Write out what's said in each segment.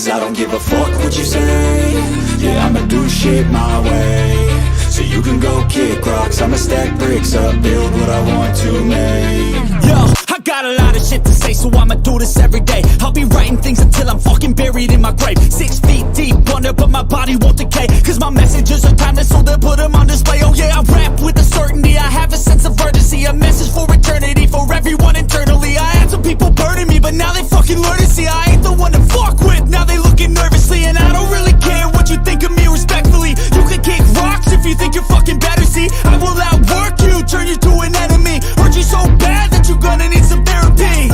Cause I don't give a fuck what you say. Yeah, I'ma do shit my way. So you can go kick rocks, I'ma stack bricks up, build what I want to make. Yo, I got a lot of shit to say, so I'ma do this every day. I'll be writing things until I'm fucking buried in my grave. 6 feet deep under, but my body won't decay. Cause my messages are timeless, so they'll put them on display. Oh yeah, I rap with a certainty, I have a sense of urgency. A message for eternity, for everyone internally. I had some people burning me, but now they fucking learn to see I ain't the one to fuck with, now they looking nervously. And I don't really care what you think of me respectfully. You can kick rocks if you think you're fucking better, see. I will outwork you, turn you to an enemy. Hurt you so bad that you're gonna need some therapy.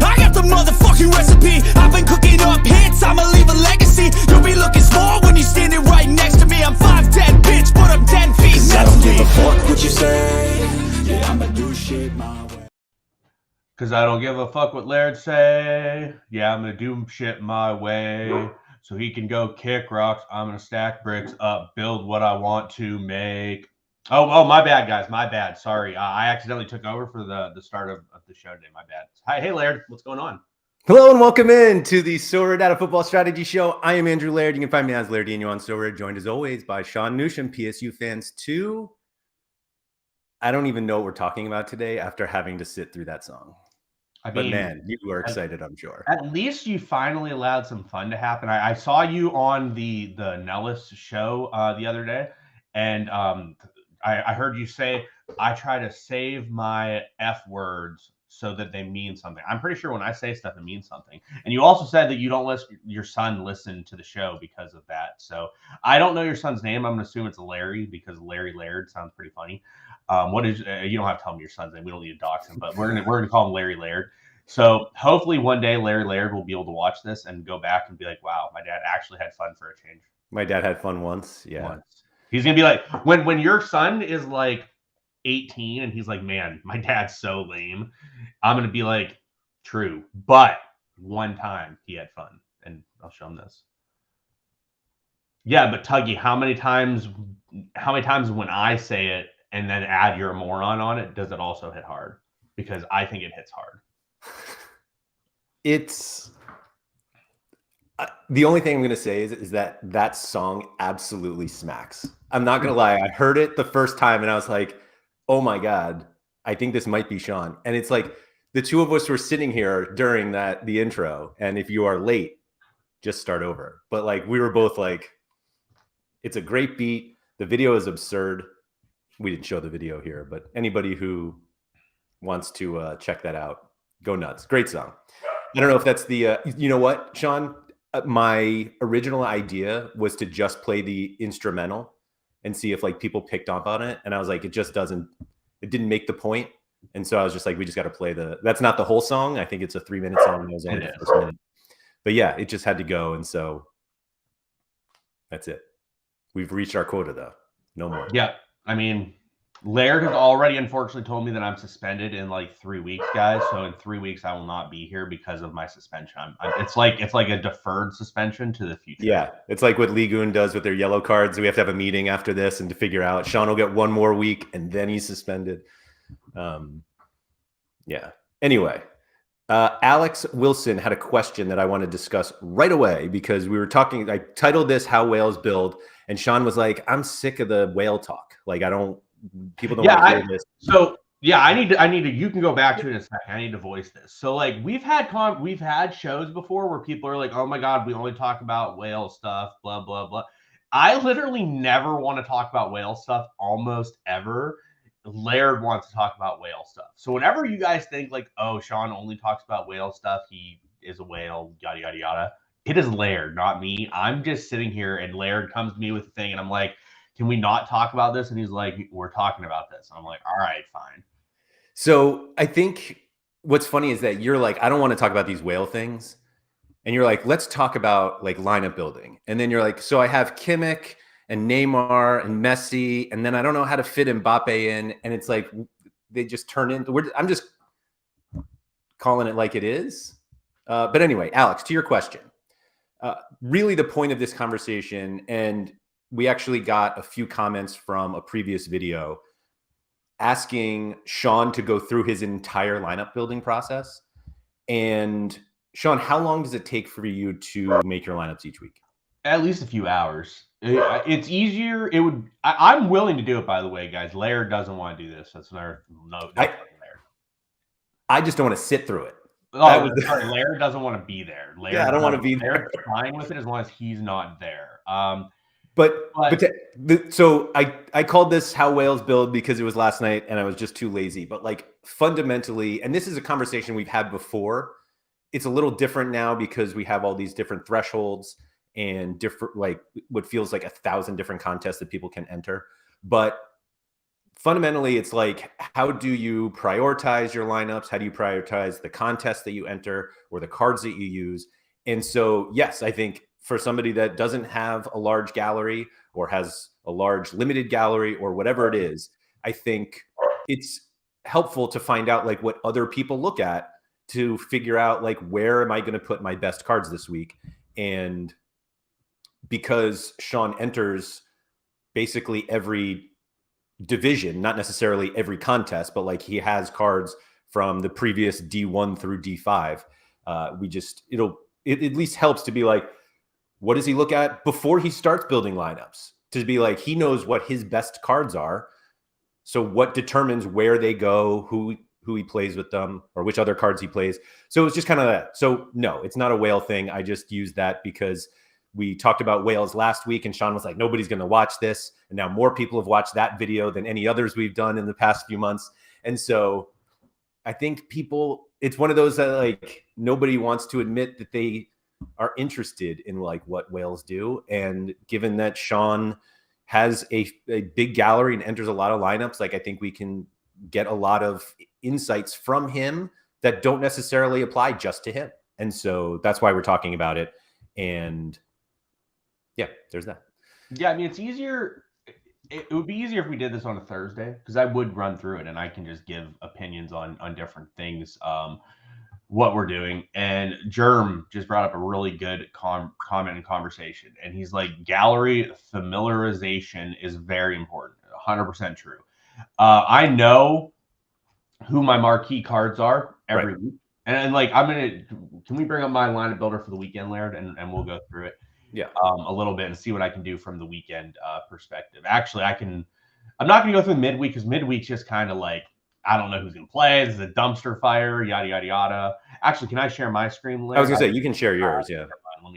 I got the motherfucking recipe. I've been cooking up hits, I'ma leave a legacy. You'll be looking small when you're standing right next to me. I'm 5'10", bitch, but I'm 10 feet Cause next I don't to me. give a fuck what you say. Yeah, I'ma do shit my way. Cause I don't give a fuck what Laird say. Yeah, I'm gonna do shit my way. So he can go kick rocks. I'm gonna stack bricks up, build what I want to make. Oh, my bad, guys. My bad. Sorry. I accidentally took over for the start of the show today. My bad. Hi, hey, Laird. What's going on? Hello and welcome in to the SorareData Football Strategy Show. I am Andrew Laird. You can find me as Lairdinho on Sorare, joined as always by Sean Newsham, PSU fans 2. I don't even know what we're talking about today after having to sit through that song. But man, you were excited, I'm sure. At least you finally allowed some fun to happen. I saw you on the Nellis show the other day, and I heard you say, I try to save my F words so that they mean something. I'm pretty sure when I say stuff, it means something. And you also said that you don't let your son listen to the show because of that. So I don't know your son's name. I'm going to assume it's Larry because Larry Laird sounds pretty funny. What is you don't have to tell me your son's name. We don't need to dox him, but we're gonna call him Larry Laird. So hopefully one day Larry Laird will be able to watch this and go back and be like, wow, my dad actually had fun for a change. My dad had fun once. Yeah. Once. He's gonna be like, when your son is like 18 and he's like, man, my dad's so lame. I'm gonna be like, true, but one time he had fun, and I'll show him this. Yeah, but Tuggy, how many times when I say it and then add you're a moron on it, does it also hit hard? Because I think it hits hard. It's the only thing I'm going to say is that song absolutely smacks. I'm not going to lie. I heard it the first time and I was like, oh my God, I think this might be Sean. And it's like the two of us were sitting here during the intro. And if you are late, just start over. But like, we were both like, it's a great beat. The video is absurd. We didn't show the video here, but anybody who wants to check that out, go nuts. Great song. I don't know if that's the, you know what, Sean, my original idea was to just play the instrumental and see if like people picked up on it. And I was like, it didn't make the point. And so I was just like, we just got to play that's not the whole song. I think it's a 3-minute song. It was only the first minute. But yeah, it just had to go. And so that's it. We've reached our quota though. No more. Yeah. I mean, Laird has already unfortunately told me that I'm suspended in like 3 weeks, guys. So in 3 weeks, I will not be here because of my suspension. It's like a deferred suspension to the future. Yeah, it's like what Ligoon does with their yellow cards. We have to have a meeting after this and to figure out. Sean will get 1 more week and then he's suspended. Yeah. Anyway, Alex Wilson had a question that I want to discuss right away because we were talking. I titled this "How Whales Build," and Sean was like, "I'm sick of the whale talk. Like, people don't want to hear this." So yeah, I need to. You can go back to it in a second. I need to voice this. So like we've had shows before where people are like, "Oh my God, we only talk about whale stuff." Blah blah blah. I literally never want to talk about whale stuff almost ever. Laird wants to talk about whale stuff. So whenever you guys think like, "Oh, Sean only talks about whale stuff. He is a whale." Yada yada yada. It is Laird, not me. I'm just sitting here, and Laird comes to me with a thing, and I'm like, can we not talk about this? And he's like, we're talking about this. I'm like, all right, fine. So I think what's funny is that you're like, I don't want to talk about these whale things. And you're like, let's talk about like lineup building. And then you're like, so I have Kimmich and Neymar and Messi, and then I don't know how to fit Mbappe in. And it's like, they just turn into, I'm just calling it like it is. But anyway, Alex, to your question, really the point of this conversation, and we actually got a few comments from a previous video asking Sean to go through his entire lineup building process. And Sean, how long does it take for you to make your lineups each week? At least a few hours. It's easier. It would. I'm willing to do it. By the way, guys, Laird doesn't want to do this. That's no. Laird. I just don't want to sit through it. Oh, sorry. Laird doesn't want to be there. Laird, yeah, I don't want to be there. Laird's fine with it as long as he's not there. So I called this How Whales Build because it was last night and I was just too lazy. But like fundamentally, and this is a conversation we've had before, it's a little different now because we have all these different thresholds and different, like what feels like 1,000 different contests that people can enter. But fundamentally, it's like, how do you prioritize your lineups? How do you prioritize the contests that you enter or the cards that you use? And so, yes, I think for somebody that doesn't have a large gallery or has a large limited gallery or whatever it is, I think it's helpful to find out like what other people look at to figure out like, where am I going to put my best cards this week? And because Sean enters basically every division, not necessarily every contest, but like he has cards from the previous D1 through D5. It at least helps to be like, what does he look at before he starts building lineups? To be like, he knows what his best cards are. So what determines where they go, who he plays with them, or which other cards he plays. So it's just kind of that. So no, it's not a whale thing. I just used that because we talked about whales last week and Sean was like, nobody's going to watch this. And now more people have watched that video than any others we've done in the past few months. And so I think it's one of those that like nobody wants to admit that they are interested in like what whales do. And given that Sean has a big gallery and enters a lot of lineups, like I think we can get a lot of insights from him that don't necessarily apply just to him. And so that's why we're talking about it. And yeah, there's that. Yeah, I mean, it's easier. It would be easier if we did this on a Thursday because I would run through it and I can just give opinions on different things, what we're doing. And Germ just brought up a really good comment and conversation. And he's like, gallery familiarization is very important. 100% true. I know who my marquee cards are every week. And like, can we bring up my lineup builder for the weekend, Laird? And we'll go through it. Yeah, a little bit and see what I can do from the weekend perspective. Actually, I'm not going to go through midweek because midweek's just kind of like, I don't know who's going to play. This is a dumpster fire, yada, yada, yada. Actually, can I share my screen, Laird? I was going to say, you can share yours, yeah. Let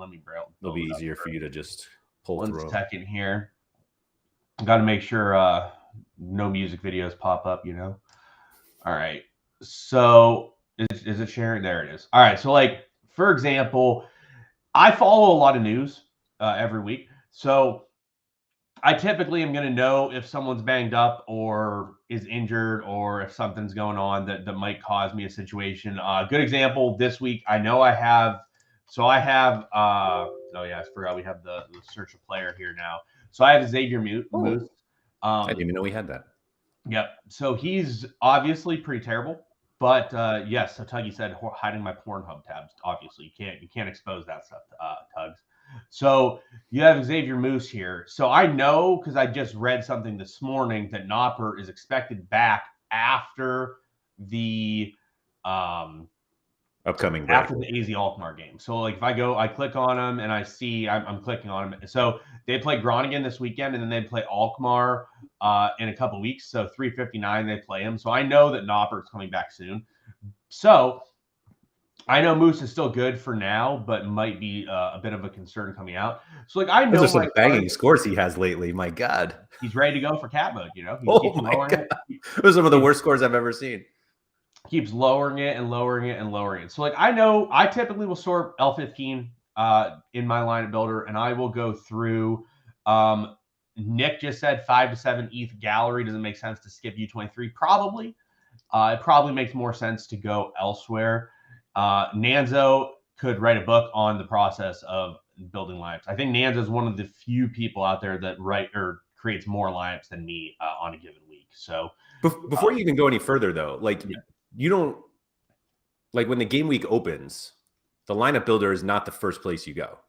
me braille. It'll be easier for you to just pull through. 1 second here. Got to make sure no music videos pop up, All right. So is it sharing? There it is. All right. So like, for example, I follow a lot of news every week. So I typically am going to know if someone's banged up or is injured or if something's going on that might cause me a situation. Good example this week. I know I have. So I have. Oh yeah, I forgot we have the search a player here now. So I have Xavier Moose. I didn't even know we had that. Yep. So he's obviously pretty terrible. But yes, so Tuggy said hiding my Pornhub tabs. Obviously, you can't expose that stuff, Tugs. So you have Xavier Moose here. So I know because I just read something this morning that Nopper is expected back after the upcoming break. After the AZ Alkmaar game. So like if I click on him and I see I'm clicking on him. So they play Groningen this weekend and then they play Alkmaar in a couple weeks. So 3:59 they play him. So I know that Nopper is coming back soon. So I know Moose is still good for now, but might be a bit of a concern coming out. So like I know those are some banging scores he has lately. My God, he's ready to go for cat mode. Oh my God, those are some of the worst scores I've ever seen. Keeps lowering it and lowering it and lowering it. So like I know I typically will sort L15 in my lineup builder, and I will go through. Nick just said 5 to 7 ETH gallery. Doesn't make sense to skip U23. Probably. It probably makes more sense to go elsewhere. Nanzo could write a book on the process of building lineups. I think Nanzo is one of the few people out there that creates more lineups than me on a given week. So before you even go any further, though, like you don't like when the game week opens, the lineup builder is not the first place you go.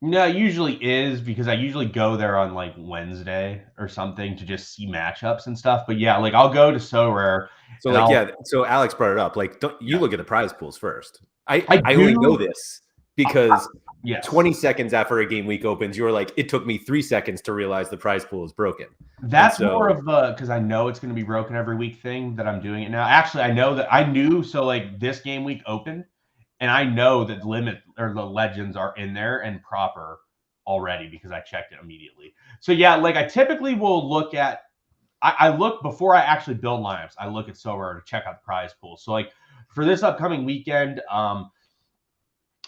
No, it usually is because I usually go there on like Wednesday or something to just see matchups and stuff. But yeah, like I'll go to Sorare So and like, I'll yeah. So Alex brought it up. Like, don't you yeah. look at the prize pools first? I I only know do this because yes. 20 seconds after a game week opens, you were like, it took me 3 seconds to realize the prize pool is broken. And That's more so, of a because I know it's going to be broken every week thing that I'm doing it now. Actually, I know that I knew so like this game week opened, and I know that limit or the legends are in there and proper already because I checked it immediately. So yeah, like I typically will look at I look before I actually build lineups. I look at Sorare to check out the prize pool. So like for this upcoming weekend,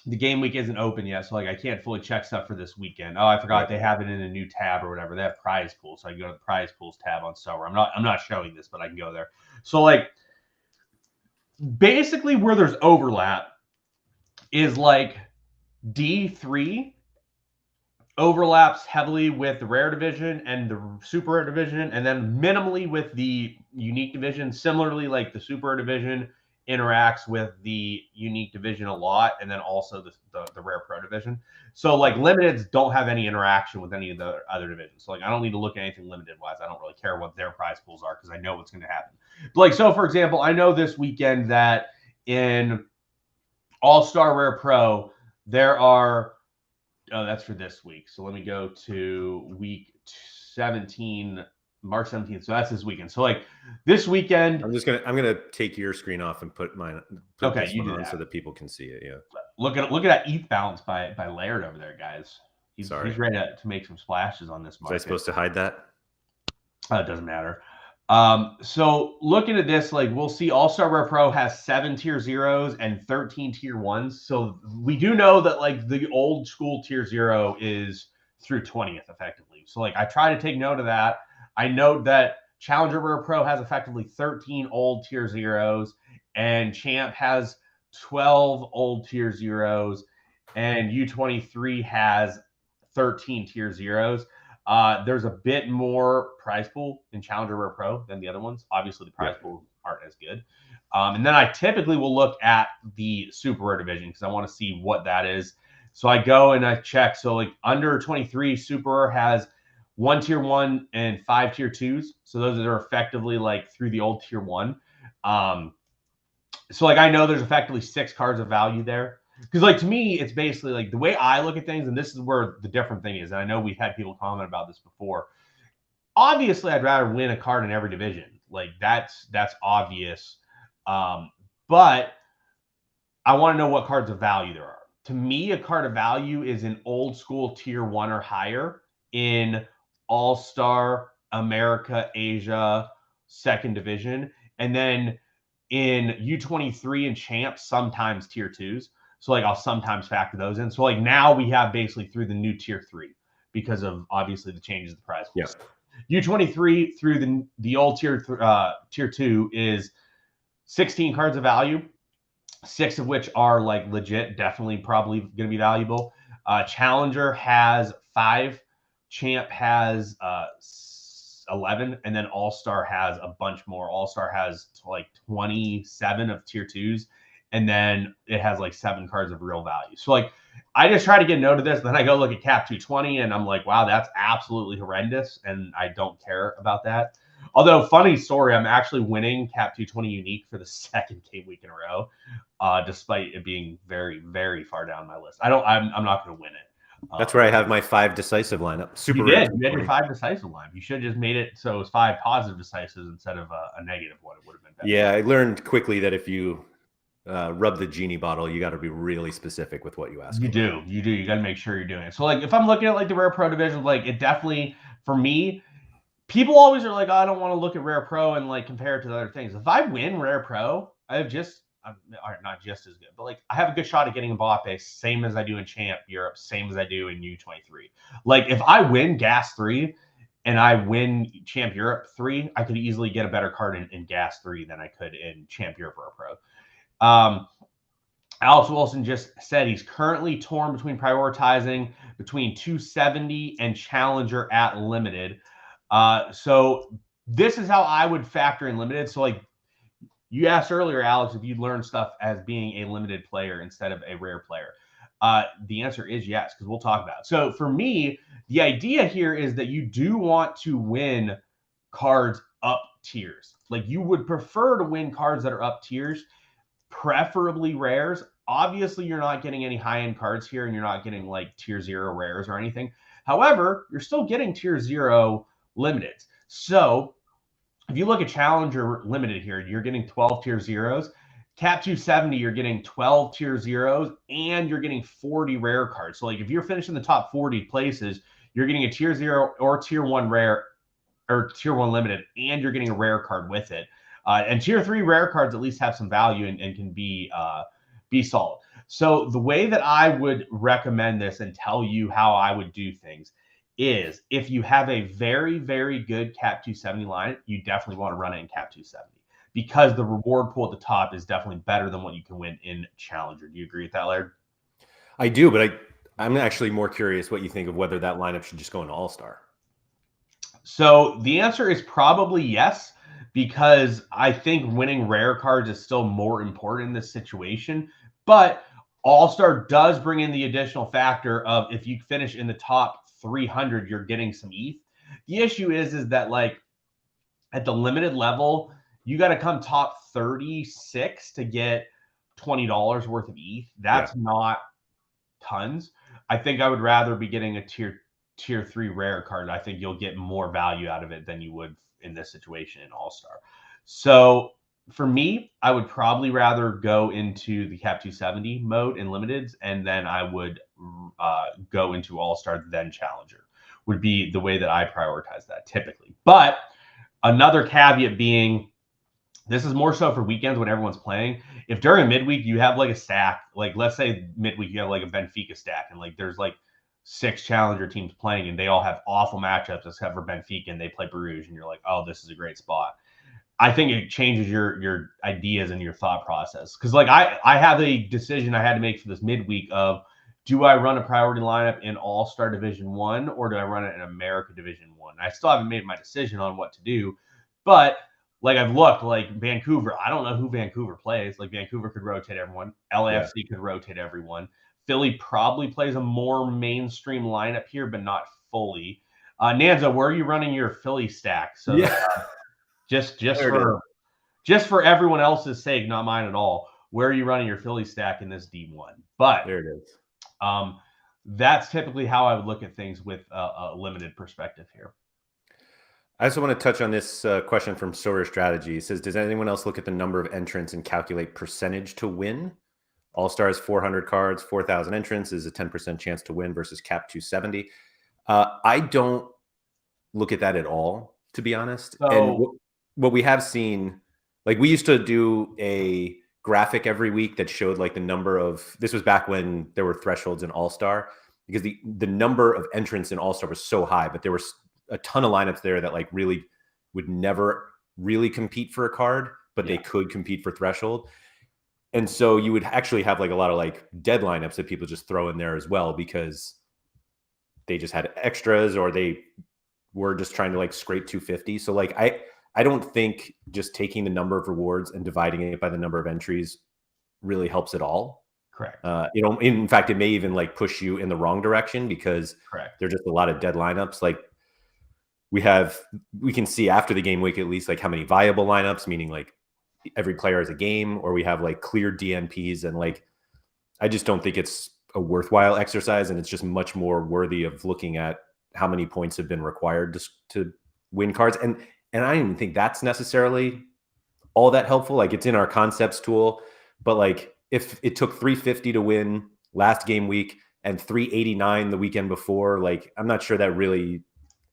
the game week isn't open yet, so like I can't fully check stuff for this weekend. Oh, I forgot right. they have it in a new tab or whatever. They have prize pools, so I can go to the prize pools tab on Sorare. I'm not showing this, but I can go there. So like basically where there's overlap is like D3 overlaps heavily with the rare division and the super rare division, and then minimally with the unique division. Similarly, like the super rare division interacts with the unique division a lot, and then also the rare pro division. So like limiteds don't have any interaction with any of the other divisions. So like I don't need to look at anything limited wise. I don't really care what their prize pools are because I know what's going to happen. But like so, for example, I know this weekend that in All-Star Rare Pro there are oh, that's for this week. So let me go to week 17, March 17th. So that's this weekend. So like this weekend. I'm gonna take your screen off and put Okay, this you one do on that. so that people can see it. Yeah. Look at that ETH balance by Laird over there, guys. Sorry. He's ready to make some splashes on this Was I market. supposed to hide that? It doesn't matter. So looking at this, like we'll see All-Star Rare Pro has 7 tier zeros and 13 tier ones. So we do know that like the old school tier zero is through 20th effectively. So like I try to take note of that. I note that Challenger Rare Pro has effectively 13 old tier zeros, and Champ has 12 old tier zeros, and U23 has 13 tier zeros. There's a bit more prize pool in Challenger Rare Pro than the other ones. Obviously, the prize pool aren't as good. And then I typically will look at the super rare division because I want to see what that is. So I go and I check. So like under 23, super rare has 1 tier 1 and 5 tier 2s. So those are effectively like through the old tier 1. So like I know there's effectively 6 cards of value there. Because like to me, it's basically like the way I look at things, and this is where the different thing is. And I know we've had people comment about this before. Obviously, I'd rather win a card in every division. Like that's obvious. But I want to know what cards of value there are. To me, a card of value is an old school tier 1 or higher in All-Star, America, Asia, second division. And then in U23 and champs, sometimes tier 2s. So like I'll sometimes factor those in. So like now we have basically through the new tier 3 because of obviously the changes of the prize pool. U23 through the old tier 2 is 16 cards of value, 6 of which are like legit, definitely probably going to be valuable. Challenger has 5, Champ has 11, and then All-Star has a bunch more. All-Star has like 27 of tier 2s, and then it has like 7 cards of real value. So like I just try to get a note of this, then I go look at cap 220 and I'm like, wow, that's absolutely horrendous, and I don't care about that. Although funny story, I'm actually winning cap 220 unique for the second game week in a row, despite it being very, very far down my list. I'm not going to win it. That's where I have my 5 decisive lineup. Super You rare. did. You had your 5 decisive line. You should have just made it so it was 5 positive decisives instead of a negative one. It would have been better. Yeah, I learned quickly that if you rub the genie bottle, you got to be really specific with what you ask. You do. You got to make sure you're doing it. So like if I'm looking at like the rare pro division, like it definitely for me, people always are like, oh, I don't want to look at rare pro and like compare it to the other things. If I win rare pro, I'm not just as good, but like I have a good shot at getting Mbappe, same as I do in Champ Europe, same as I do in U23. Like if I win Gas 3 and I win Champ Europe 3, I could easily get a better card in Gas 3 than I could in Champ Europe Rare Pro. Alex Wilson just said he's currently torn between prioritizing between 270 and Challenger at limited. So this is how I would factor in limited. So like you asked earlier, Alex, if you'd learn stuff as being a limited player instead of a rare player. The answer is yes, because we'll talk about it. So for me, the idea here is that you do want to win cards up tiers. Like you would prefer to win cards that are up tiers, preferably rares. Obviously, you're not getting any high-end cards here, and you're not getting like tier 0 rares or anything. However, you're still getting tier 0 limiteds. So if you look at Challenger Limited here, you're getting 12 tier 0s. Cap 270, you're getting 12 tier 0s, and you're getting 40 rare cards. So like if you're finishing the top 40 places, you're getting a tier 0 or tier 1 rare or tier 1 limited, and you're getting a rare card with it. And tier 3 rare cards at least have some value and can be solid. So the way that I would recommend this and tell you how I would do things is if you have a very, very good Cap 270 line, you definitely want to run it in Cap 270 because the reward pool at the top is definitely better than what you can win in Challenger. Do you agree with that, Laird? I do, but I'm actually more curious what you think of whether that lineup should just go into All-Star. So the answer is probably yes, because I think winning rare cards is still more important in this situation. But All-Star does bring in the additional factor of if you finish in the top 300, you're getting some ETH. The issue is that like at the limited level, you got to come top 36 to get $20 worth of ETH. That's not tons. I think I would rather be getting a tier 3 rare card. I think you'll get more value out of it than you would in this situation in All-Star. So for me, I would probably rather go into the Cap 270 mode in limiteds, and then I would go into All-Star, then Challenger would be the way that I prioritize that typically. But another caveat being, this is more so for weekends when everyone's playing. If during midweek you have like a stack, like let's say midweek you have like a Benfica stack, and like there's like 6 Challenger teams playing, and they all have awful matchups except for Benfica, and they play Bruges, and you're like, oh, this is a great spot. I think it changes your ideas and your thought process. Because like I have a decision I had to make for this midweek of, do I run a priority lineup in All-Star Division 1 or do I run it in America Division 1? I still haven't made my decision on what to do, but like I've looked, like Vancouver, I don't know who Vancouver plays. Like Vancouver could rotate everyone. LAFC could rotate everyone. Philly probably plays a more mainstream lineup here, but not fully. Nanza, where are you running your Philly stack? So just for everyone else's sake, not mine at all, where are you running your Philly stack in this D1? But there it is. That's typically how I would look at things with a limited perspective here. I also want to touch on this question from SorareData. It says, does anyone else look at the number of entrants and calculate percentage to win? All-Star is 400 cards, 4,000 entrants is a 10% chance to win versus Cap 270. I don't look at that at all, to be honest. So, and what we have seen, like we used to do a graphic every week that showed like the number of, this was back when there were thresholds in All-Star, because the number of entrants in All-Star was so high, but there were a ton of lineups there that like really would never really compete for a card, but they could compete for threshold. And so you would actually have like a lot of like dead lineups that people just throw in there as well, because they just had extras or they were just trying to like scrape 250. So like I don't think just taking the number of rewards and dividing it by the number of entries really helps at all. Correct. In fact, it may even like push you in the wrong direction, because there's just a lot of dead lineups. Like we can see after the game week, at least, like how many viable lineups, meaning like every player has a game, or we have like clear DNPs. And like, I just don't think it's a worthwhile exercise. And it's just much more worthy of looking at how many points have been required to win cards. And I don't even think that's necessarily all that helpful. Like it's in our concepts tool, but like if it took 350 to win last game week and 389 the weekend before, like I'm not sure that really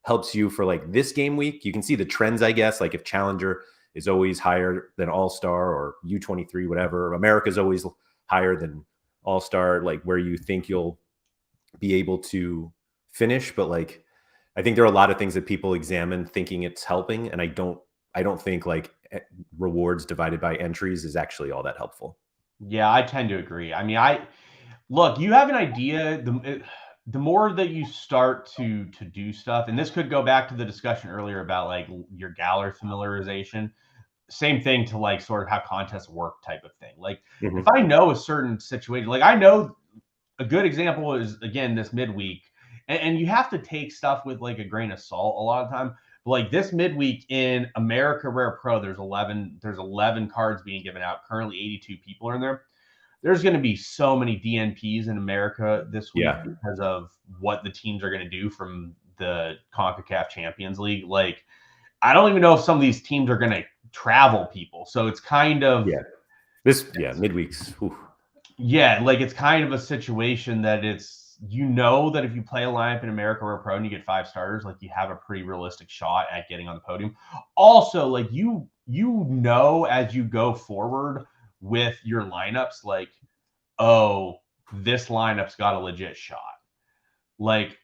helps you for like this game week. You can see the trends, I guess, like if Challenger is always higher than All-Star or U23, whatever, America's always higher than All-Star, like where you think you'll be able to finish. But like, I think there are a lot of things that people examine thinking it's helping. And I don't think like rewards divided by entries is actually all that helpful. Yeah, I tend to agree. I mean, look, you have an idea. The more that you start to do stuff, and this could go back to the discussion earlier about like your Galler familiarization, same thing to like sort of how contests work type of thing. Like if I know a certain situation, like I know a good example is, again, this midweek. And you have to take stuff with like a grain of salt a lot of time. But like this midweek in America Rare Pro, there's 11 cards being given out. Currently 82 people are in there. There's going to be so many DNPs in America this week because of what the teams are going to do from the CONCACAF Champions League. Like, I don't even know if some of these teams are going to travel people. So it's kind of midweeks. Oof. Yeah, like it's kind of a situation that it's, that if you play a lineup in America Rare Pro and you get 5 starters, like you have a pretty realistic shot at getting on the podium. Also, like as you go forward with your lineups, like, oh, this lineup's got a legit shot. Like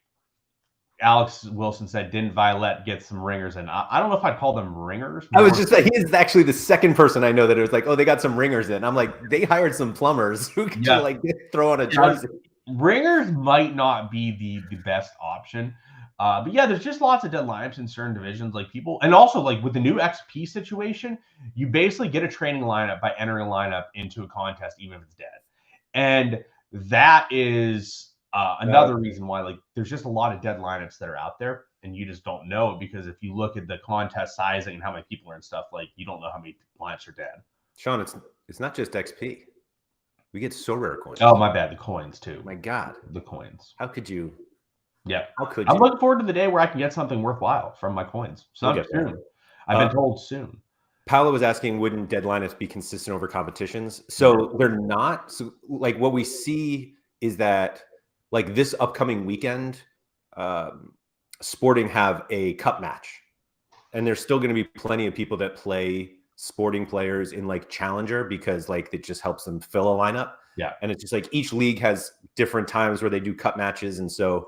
Alex Wilson said, didn't Violet get some ringers? And I don't know if I'd call them ringers. I was just saying, he is actually the second person I know that it was like, oh, they got some ringers in. I'm like, they hired some plumbers who could you like throw on a jersey. Ringers might not be the best option. But yeah, there's just lots of dead lineups in certain divisions. Like people, and also like with the new XP situation, you basically get a training lineup by entering a lineup into a contest, even if it's dead. And that is another reason why like there's just a lot of dead lineups that are out there, and you just don't know, because if you look at the contest sizing and how many people are in stuff, like you don't know how many lineups are dead. Sean, it's not just XP. We get Sorare coins. Oh, my bad. The coins too. My God, the coins. How could you? Yeah. How could you? I'm looking forward to the day where I can get something worthwhile from my coins. Soon. I've been told soon. Paolo was asking, wouldn't dead lineups be consistent over competitions? So they're not. So like what we see is that like this upcoming weekend, Sporting have a cup match, and there's still going to be plenty of people that play Sporting players in like Challenger because like it just helps them fill a lineup. Yeah. And it's just like each league has different times where they do cup matches, and so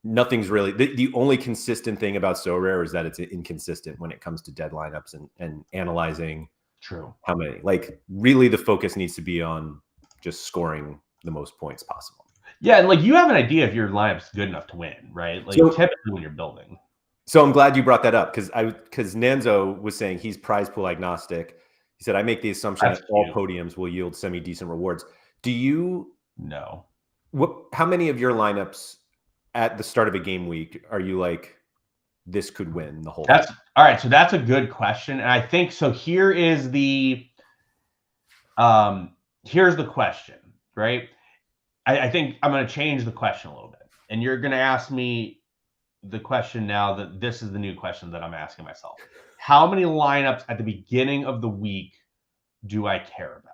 nothing's really the only consistent thing about Sorare is that it's inconsistent when it comes to dead lineups and analyzing how many. Like really the focus needs to be on just scoring the most points possible. Yeah, and like you have an idea if your lineup's good enough to win, right? Like typically when you're building. So I'm glad you brought that up because Nanzo was saying he's prize pool agnostic. He said, I make the assumption that all podiums will yield semi-decent rewards. Do you know how many of your lineups at the start of a game week are you like, this could win the whole thing? All right. So that's a good question. And I think so. Here is here's the question, right? I think I'm going to change the question a little bit, and you're going to ask me the question now that this is the new question that I'm asking myself. How many lineups at the beginning of the week do I care about?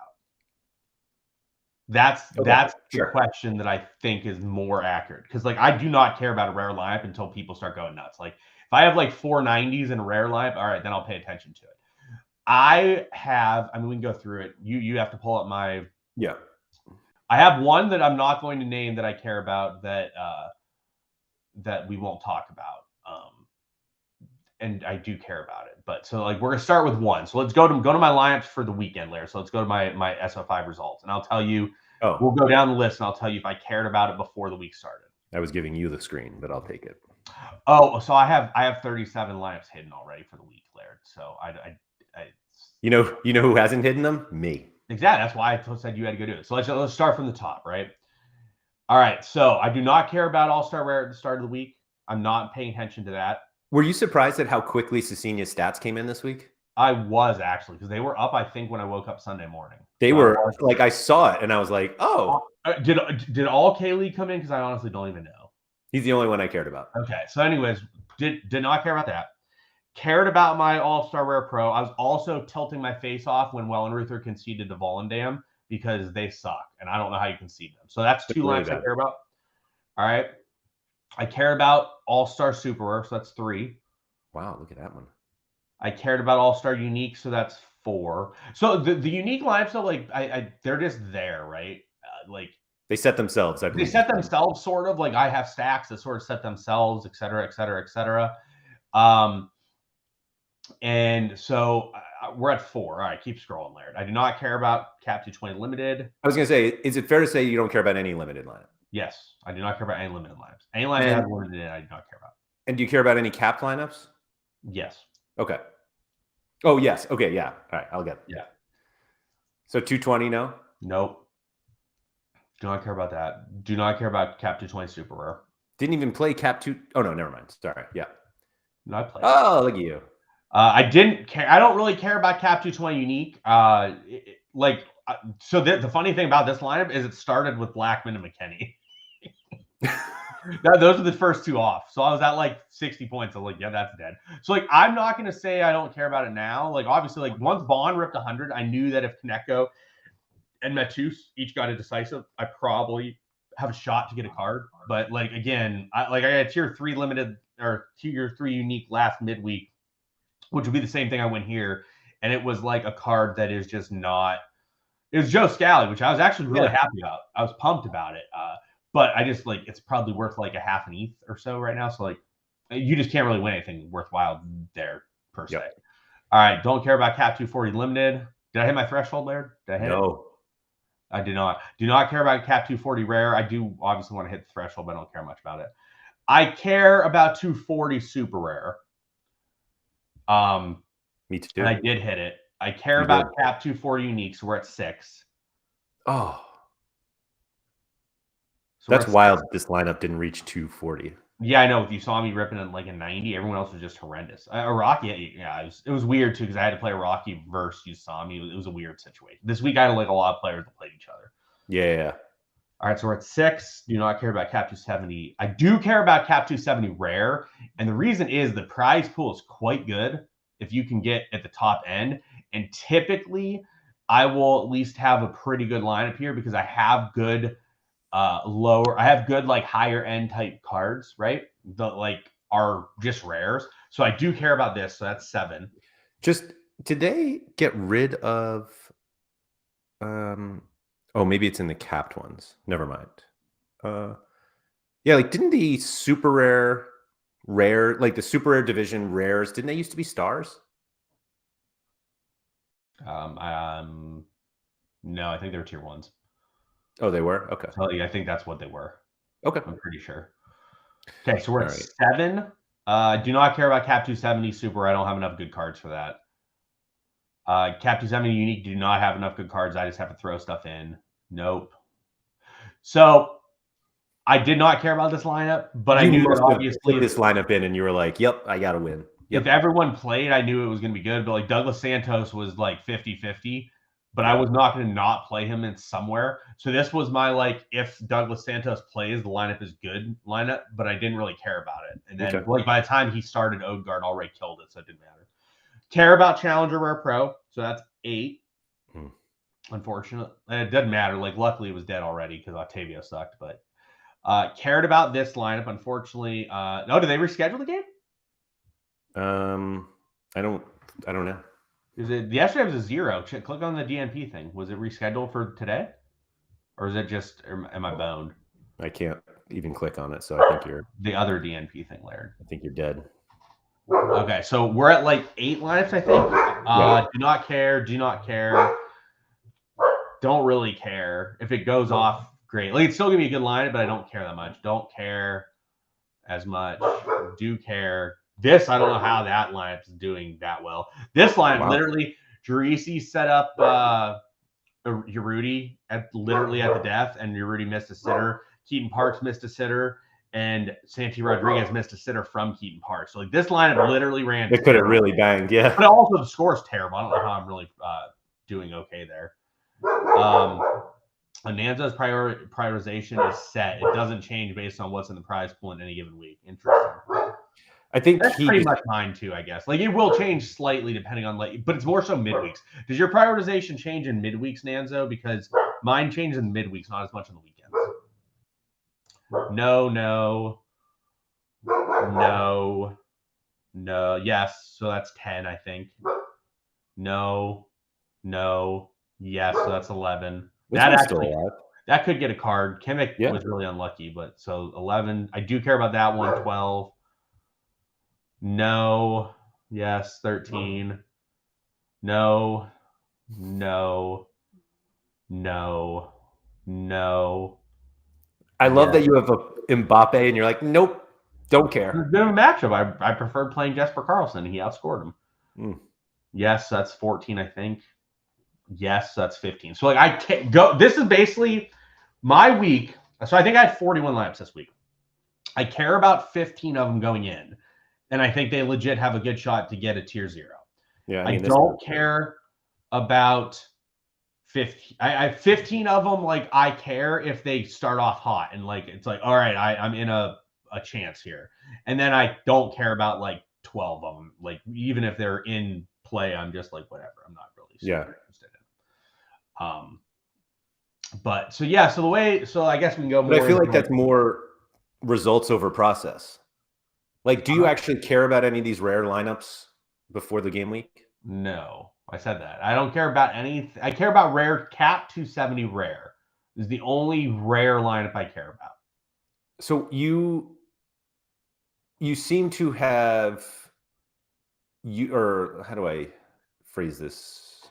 That's the question that I think is more accurate, because like I do not care about a rare lineup until people start going nuts. Like if I have like 490s in a rare lineup, all right, then I'll pay attention to it. I mean, we can go through it. You have to pull up my I have one that I'm not going to name that I care about that we won't talk about. And I do care about it. But so like we're gonna start with one. So let's go to my lineups for the weekend layer. So let's go to my SO5 results, and I'll tell you. We'll go down the list, and I'll tell you if I cared about it before the week started. I was giving you the screen, but I'll take it. Oh, so I have 37 lineups hidden already for the week, Laird. So I you know who hasn't hidden them? Me. Exactly. That's why I said you had to go do it. So let's start from the top, right? All right. So I do not care about All-Star Rare at the start of the week. I'm not paying attention to that. Were you surprised at how quickly Cecinia's stats came in this week? I was, actually, because they were up, I think, when I woke up Sunday morning. They were like, I saw it and I was like, oh. Did all K-League come in? Because I honestly don't even know. He's the only one I cared about. Okay. So anyways, did not care about that. Cared about my All-Star Rare Pro. I was also tilting my face off when Wellenreuther conceded to Volendam because they suck, and I don't know how you concede them. So that's 2 lineups I care about. All right. I care about All-Star Super Rare, so that's 3. Wow, look at that one. I cared about All-Star Unique, so that's 4. So the unique lineups, though, like they're just there, right? Like they set themselves. I believe they set themselves, sort of. Like I have stacks that sort of set themselves, et cetera, et cetera, et cetera. And so we're at 4. All right, keep scrolling, Laird. I do not care about Cap 220 Limited. I was going to say, is it fair to say you don't care about any limited lineup? Yes, I do not care about any limited lineups. Any lineup that has limited in, I do not care about. And do you care about any capped lineups? Yes. Okay. Oh, yes. Okay, yeah. All right, I'll get it. Yeah. So 220, no? Nope. Do not care about that. Do not care about Cap 220 Super Rare. Didn't even play Cap 2. Oh, no, never mind. Sorry. Yeah. No, I played. Oh, look at you. I didn't care. I don't really care about Cap 220 Unique. So the funny thing about this lineup is it started with Blackman and McKenny. Those are the first two off. So I was at like 60 points. I was like, yeah, that's dead. So like, I'm not going to say I don't care about it now. Like, obviously, like once Bond ripped 100, I knew that if Koneko and Metus each got a decisive, I probably have a shot to get a card. But like, again, I got tier 3 limited or tier 3 unique last midweek, which would be the same thing I went here. And it was like a card that is just not, it was Joe Scally, which I was actually really happy about. I was pumped about it. But I just like, it's probably worth like a half an ETH or so right now. So like, you just can't really win anything worthwhile there per se. All right. Don't care about Cap 240 limited. Did I hit my threshold there? Did I hit it? I did not. Do not care about Cap 240 rare. I do obviously want to hit the threshold, but I don't care much about it. I care about 240 super rare. Me too. And I did hit it. I care about Cap 240 unique, so we're at 6. Oh. So that's wild. This lineup didn't reach 240. Yeah, I know. You saw me ripping it like a 90. Everyone else was just horrendous. A Rocky, yeah, it was weird too because I had to play a Rocky versus Usami. It was a weird situation. This week I had like a lot of players that played each other. Yeah. All right, so we're at 6. Do not care about Cap 270. I do care about Cap 270 rare, and the reason is the prize pool is quite good if you can get at the top end. And typically, I will at least have a pretty good lineup here because I have good I have good like higher end type cards, right? That like are just rares. So I do care about this. So that's 7. Did they get rid of oh, maybe it's in the capped ones. Never mind. Yeah, like didn't the super rare, like the super rare division rares, didn't they used to be stars? No, I think they were tier 1s. Oh, they were? Okay. So yeah, I think that's what they were. Okay. I'm pretty sure. Okay, so we're at 7. Do not care about Cap 270 Super. I don't have enough good cards for that. Cap 270 Unique, do not have enough good cards. I just have to throw stuff in. Nope. So I did not care about this lineup, but I knew that obviously put this lineup in and you were like, yep, I got to win. Yep. If everyone played, I knew it was going to be good. But like Douglas Santos was like 50-50. But I was not going to not play him in somewhere. So this was my like, if Douglas Santos plays, the lineup is good lineup, but I didn't really care about it. And then like by the time he started, Odegaard already killed it, so it didn't matter. Care about Challenger Rare Pro, so that's 8. Unfortunately, it doesn't matter. Like luckily it was dead already because Octavio sucked. But cared about this lineup. Unfortunately, no. Did they reschedule the game? I don't know. Is it yesterday was a 0? Click on the DNP thing. Was it rescheduled for today? Or is it just, am I boned? I can't even click on it, so I think you're... The other DNP thing, Laird. I think you're dead. Okay, so we're at like 8 lineups, I think. Do not care, do not care. Don't really care. If it goes off, great. Like, it's still going to be a good lineup, but I don't care that much. Don't care as much. Do care. This, I don't know how that lineup is doing that well. This lineup, literally, Jerisi set up Urruti literally at the death, and Urruti missed a sitter. Keaton Parks missed a sitter, and Santi Rodriguez missed a sitter from Keaton Parks. So like this lineup literally ran. It could have really banged, yeah. But also the score is terrible. I don't know how I'm really doing okay there. Ananza's prioritization is set. It doesn't change based on what's in the prize pool in any given week. Interesting. I think that's pretty much mine too, I guess. Like it will change slightly depending on like, but it's more so midweeks. Does your prioritization change in midweeks, Nanzo? Because mine changes in midweeks, not as much on the weekends. No. Yes, so that's 10, I think. No. Yes, so that's 11. That actually, that could get a card. Kimmich was really unlucky, but so 11. I do care about that one. 12. No. Yes. 13. No. I love that you have a Mbappe and you're like, nope, don't care. It's a bit of a matchup. I preferred playing Jesper Karlsson. He outscored him. Yes, that's 14, I think. Yes, that's 15. So like I can't go. This is basically My week, so I think I had 41 lineups this week. I care about 15 of them going in, and I think they legit have a good shot to get a tier 0. Yeah, I don't care about 15. I have 15 of them. Like, I care if they start off hot and like it's like, all right, I'm in a chance here. And then I don't care about like 12 of them. Like, even if they're in play, I'm just like, whatever. I'm not really super interested in. But so yeah, so I guess we can go more. But I feel like that's more results over process. Like, do you actually care about any of these rare lineups before the game week? No, I said that. I don't care about any. I care about rare. Cap 270 rare is the only rare lineup I care about. So you seem to have or how do I phrase this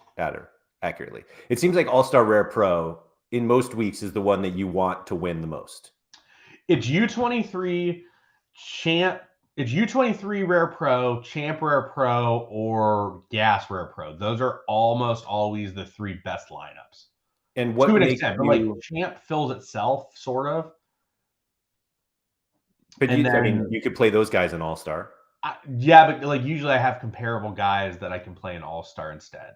accurately? It seems like All-Star Rare Pro in most weeks is the one that you want to win the most. It's U23 Champ. It's U23 Rare Pro, Champ Rare Pro, or Gas Rare Pro. Those are almost always the 3 best lineups. And what to an makes extent, you... but like Champ fills itself, sort of. But I mean, you could play those guys in All-Star. Yeah, but like usually I have comparable guys that I can play in All-Star instead.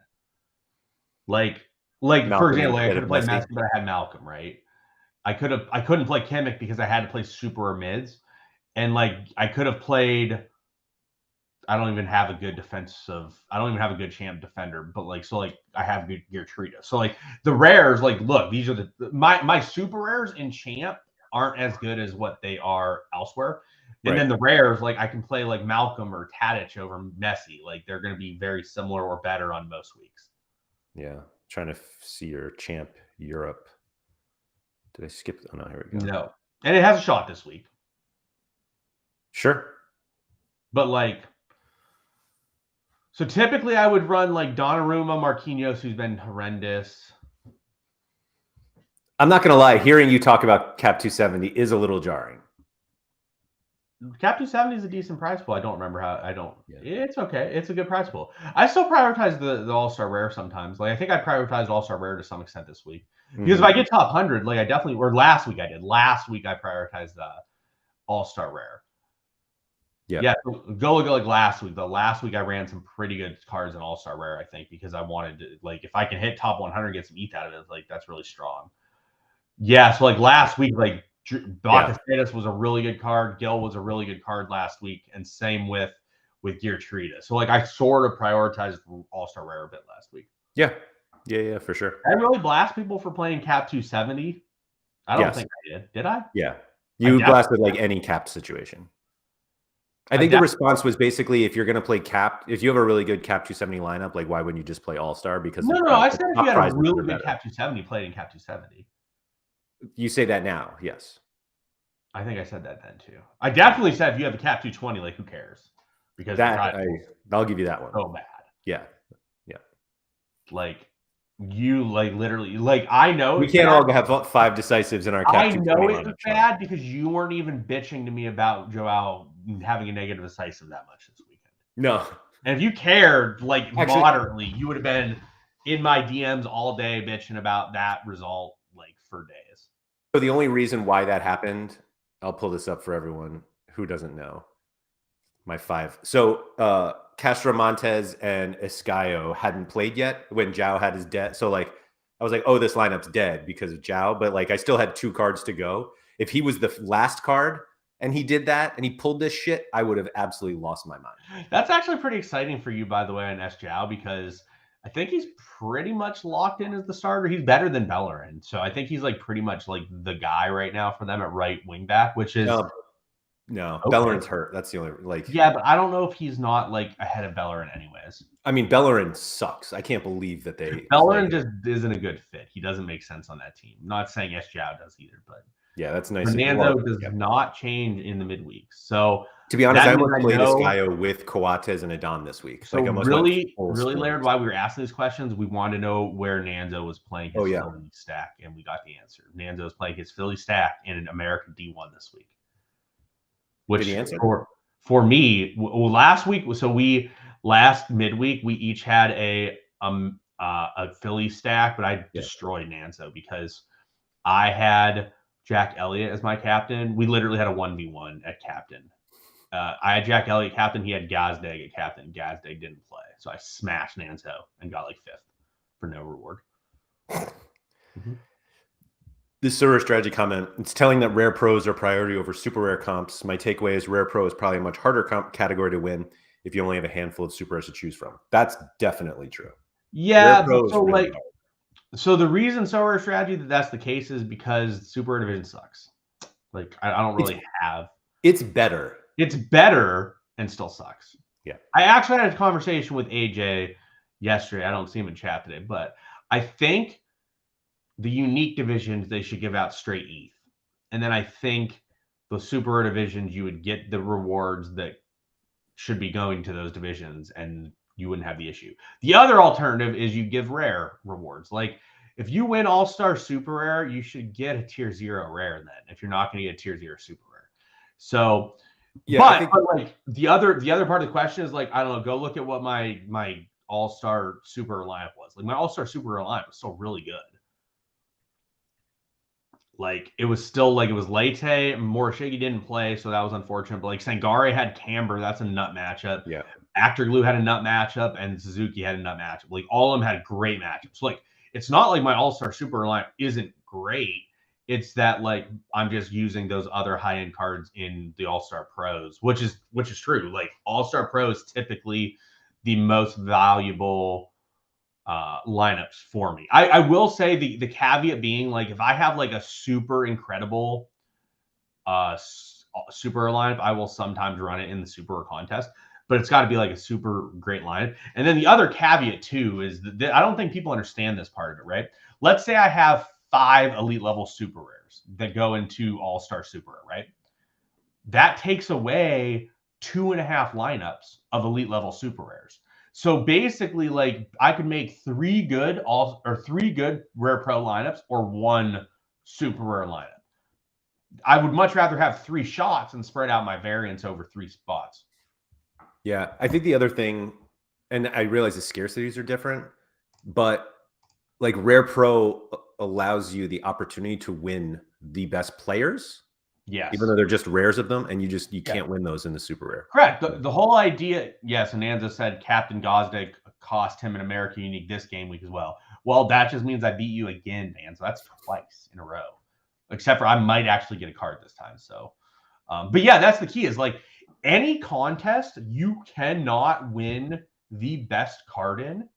Like Malcolm, for example, like I could have played Messi, but I had Malcolm, right? I couldn't play Kimmich because I had to play super or mids. And like I could have played, I don't even have a good champ defender, but like, so like I have good Geertrida. So like the rares, like, look, these are my super rares in champ aren't as good as what they are elsewhere. And then the rares, like I can play like Malcolm or Tadic over Messi. Like they're going to be very similar or better on most weeks. Yeah. Trying to see your champ Europe. Did I skip? Oh no, here we go. No. And it has a shot this week. Sure. But like, so typically I would run like Donnarumma, Marquinhos, who's been horrendous. I'm not going to lie. Hearing you talk about Cap 270 is a little jarring. Cap 270 is a decent prize pool. I don't remember how. It's okay. It's a good prize pool. I still prioritize the All-Star Rare sometimes. Like I think I prioritized All-Star Rare to some extent this week. Because if I get top 100, like I definitely, or last week I did. Last week I prioritized All-Star Rare. Yeah. Go look at like last week. The last week I ran some pretty good cards in All-Star Rare, I think, because I wanted to, like, if I can hit top 100, get some ETH out of it, like that's really strong. Yeah. So like last week, like Bakastatus was a really good card. Gil was a really good card last week. And same with Geertrida. So like I sort of prioritized All-Star Rare a bit last week. Yeah, for sure. I really blast people for playing Cap 270. I don't think I did. Did I? Yeah. You blasted like any capped situation. I think the response was basically, if you're going to play cap, if you have a really good Cap 270 lineup, like why wouldn't you just play All-Star? Because no, I said if you had a really good Cap 270, played in Cap 270. You say that now, yes. I think I said that then too. I definitely said if you have a Cap 220, like who cares? Because that I'll give you that one. So bad. Yeah. Like you, like literally, like I know we can't all have 5 decisives in our Cap. I know it was bad because you weren't even bitching to me about Joao having a negative decisive that much this weekend. No. And if you cared, like moderately, you would have been in my DMs all day bitching about that result, like for days. So the only reason why that happened, I'll pull this up for everyone who doesn't know. My 5. So Castro Montes and Escayo hadn't played yet when Joao had his debt. So like I was like, oh, this lineup's dead because of Joao. But like I still had 2 cards to go. If he was the last card and he did that and he pulled this shit, I would have absolutely lost my mind. That's actually pretty exciting for you, by the way, on S Joao, because I think he's pretty much locked in as the starter. He's better than Bellerin. So I think he's like pretty much like the guy right now for them at right wing back, which is no, okay. Bellerin's hurt. That's the only like. Yeah, but I don't know if he's not like ahead of Bellerin anyways. I mean, Bellerin sucks. I can't believe that they. Bellerin just isn't a good fit. He doesn't make sense on that team. I'm not saying S Joao does either, but yeah, that's nice. Fernando does not change in the midweek. So to be honest, I almost played Escayo with Coates and Adon this week. So like really, Laird, why we were asking these questions, we wanted to know where Nanzo was playing his Philly stack, and we got the answer. Nanzo is playing his Philly stack in an American D1 this week. Which for me, last week, so last midweek we each had a Philly stack, but I destroyed Nanzo because I had Jack Elliott as my captain. We literally had a 1v1 at captain. I had Jack Elliott captain. He had Gazdag at captain. Gazdag didn't play. So I smashed Nanto and got like 5th for no reward. This Sorare strategy comment, it's telling that rare pros are priority over super rare comps. My takeaway is rare pro is probably a much harder comp category to win if you only have a handful of super rares to choose from. That's definitely true. Yeah, Rare pro so is really like, hard. so the reason Sorare strategy that's the case is because super rare division sucks. Like I don't really have. It's better. It's better and still sucks. Yeah. I actually had a conversation with AJ yesterday. I don't see him in chat today, but I think the unique divisions they should give out straight ETH. And then I think the super rare divisions you would get the rewards that should be going to those divisions and you wouldn't have the issue. The other alternative is you give rare rewards. Like if you win all-star super rare, you should get a tier 0 rare then if you're not going to get a tier 0 super rare. So yeah, but like the other part of the question is like, I don't know, go look at what my all-star super lineup was. Like my all-star super lineup was still really good. Like it was still like it was Leite, Morishige didn't play, so that was unfortunate. But like Sangare had Camber, that's a nut matchup. Yeah. Actor Glue had a nut matchup, and Suzuki had a nut matchup. Like all of them had great matchups. Like it's not like my all-star super lineup isn't great. It's that like I'm just using those other high-end cards in the all-star pros, which is true. Like all-star pro is typically the most valuable lineups for me. I will say the caveat being like if I have like a super incredible super lineup, I will sometimes run it in the super contest, but it's got to be like a super great lineup. And then the other caveat too is that I don't think people understand this part of it, right? Let's say I have 5 elite level super rares that go into all-star super, right? That takes away 2.5 lineups of elite level super rares. So basically, like I could make 3 good rare pro lineups or 1 super rare lineup. I would much rather have 3 shots and spread out my variance over 3 spots. Yeah, I think the other thing, and I realize the scarcities are different, but like rare pro allows you the opportunity to win the best players. Yes. Even though they're just rares of them, and you can't win those in the super rare. Correct. The whole idea, yes, Ananza said Captain Gazdag cost him an America Unique this game week as well. Well, that just means I beat you again, man. So that's twice in a row. Except for I might actually get a card this time. So, but yeah, that's the key is like any contest you cannot win the best card in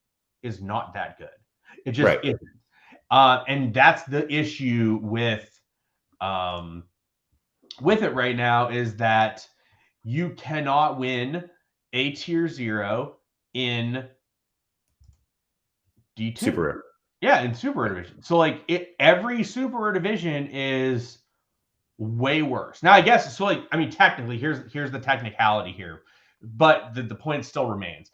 is not that good. It just isn't. And that's the issue with it right now is that you cannot win a tier 0 in D2. Super rare. Yeah, in super rare division. So like every super rare division is way worse. Now I guess so like I mean technically here's the technicality here, but the point still remains.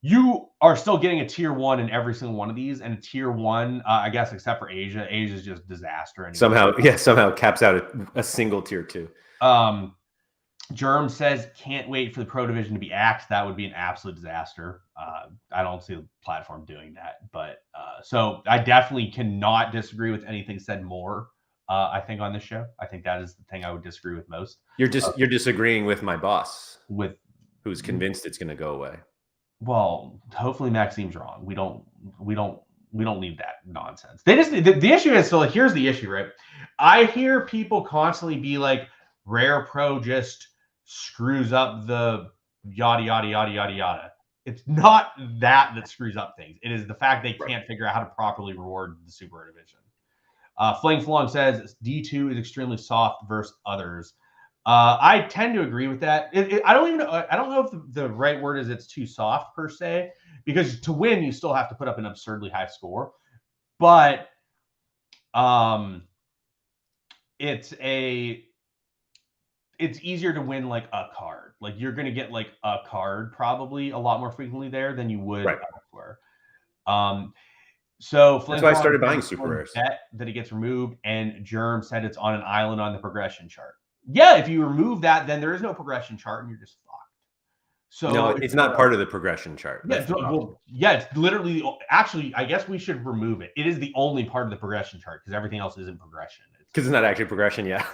You are still getting a tier 1 in every single one of these, and a tier 1, I guess, except for Asia. Asia is just disaster. Anyway. Somehow caps out a single tier 2. Germ says, can't wait for the pro division to be axed. That would be an absolute disaster. I don't see the platform doing that. But so I definitely cannot disagree with anything said more, I think, on this show. I think that is the thing I would disagree with most. You're disagreeing with my boss, who's convinced it's going to go away. Well, hopefully Maxime's wrong. We don't need that nonsense. They just the issue is so like here's the issue, right? I hear people constantly be like, Rare Pro just screws up the yada yada yada yada yada. It's not that screws up things. It is the fact they can't figure out how to properly reward the super rare division. Fling Flong says D2 is extremely soft versus others. I tend to agree with that. I don't know if the right word is it's too soft per se, because to win you still have to put up an absurdly high score. But it's easier to win like a card. Like you're going to get like a card probably a lot more frequently there than you would elsewhere. So that's why I started buying super rares. Bet that it gets removed, and Germ said it's on an island on the progression chart. Yeah, if you remove that, then there is no progression chart, and you're just fucked. So no, it's not part of the progression chart. Yeah, That's the problem. well, yeah, it's literally. Actually, I guess we should remove it. It is the only part of the progression chart because everything else isn't progression. Because it's not actually progression, yeah.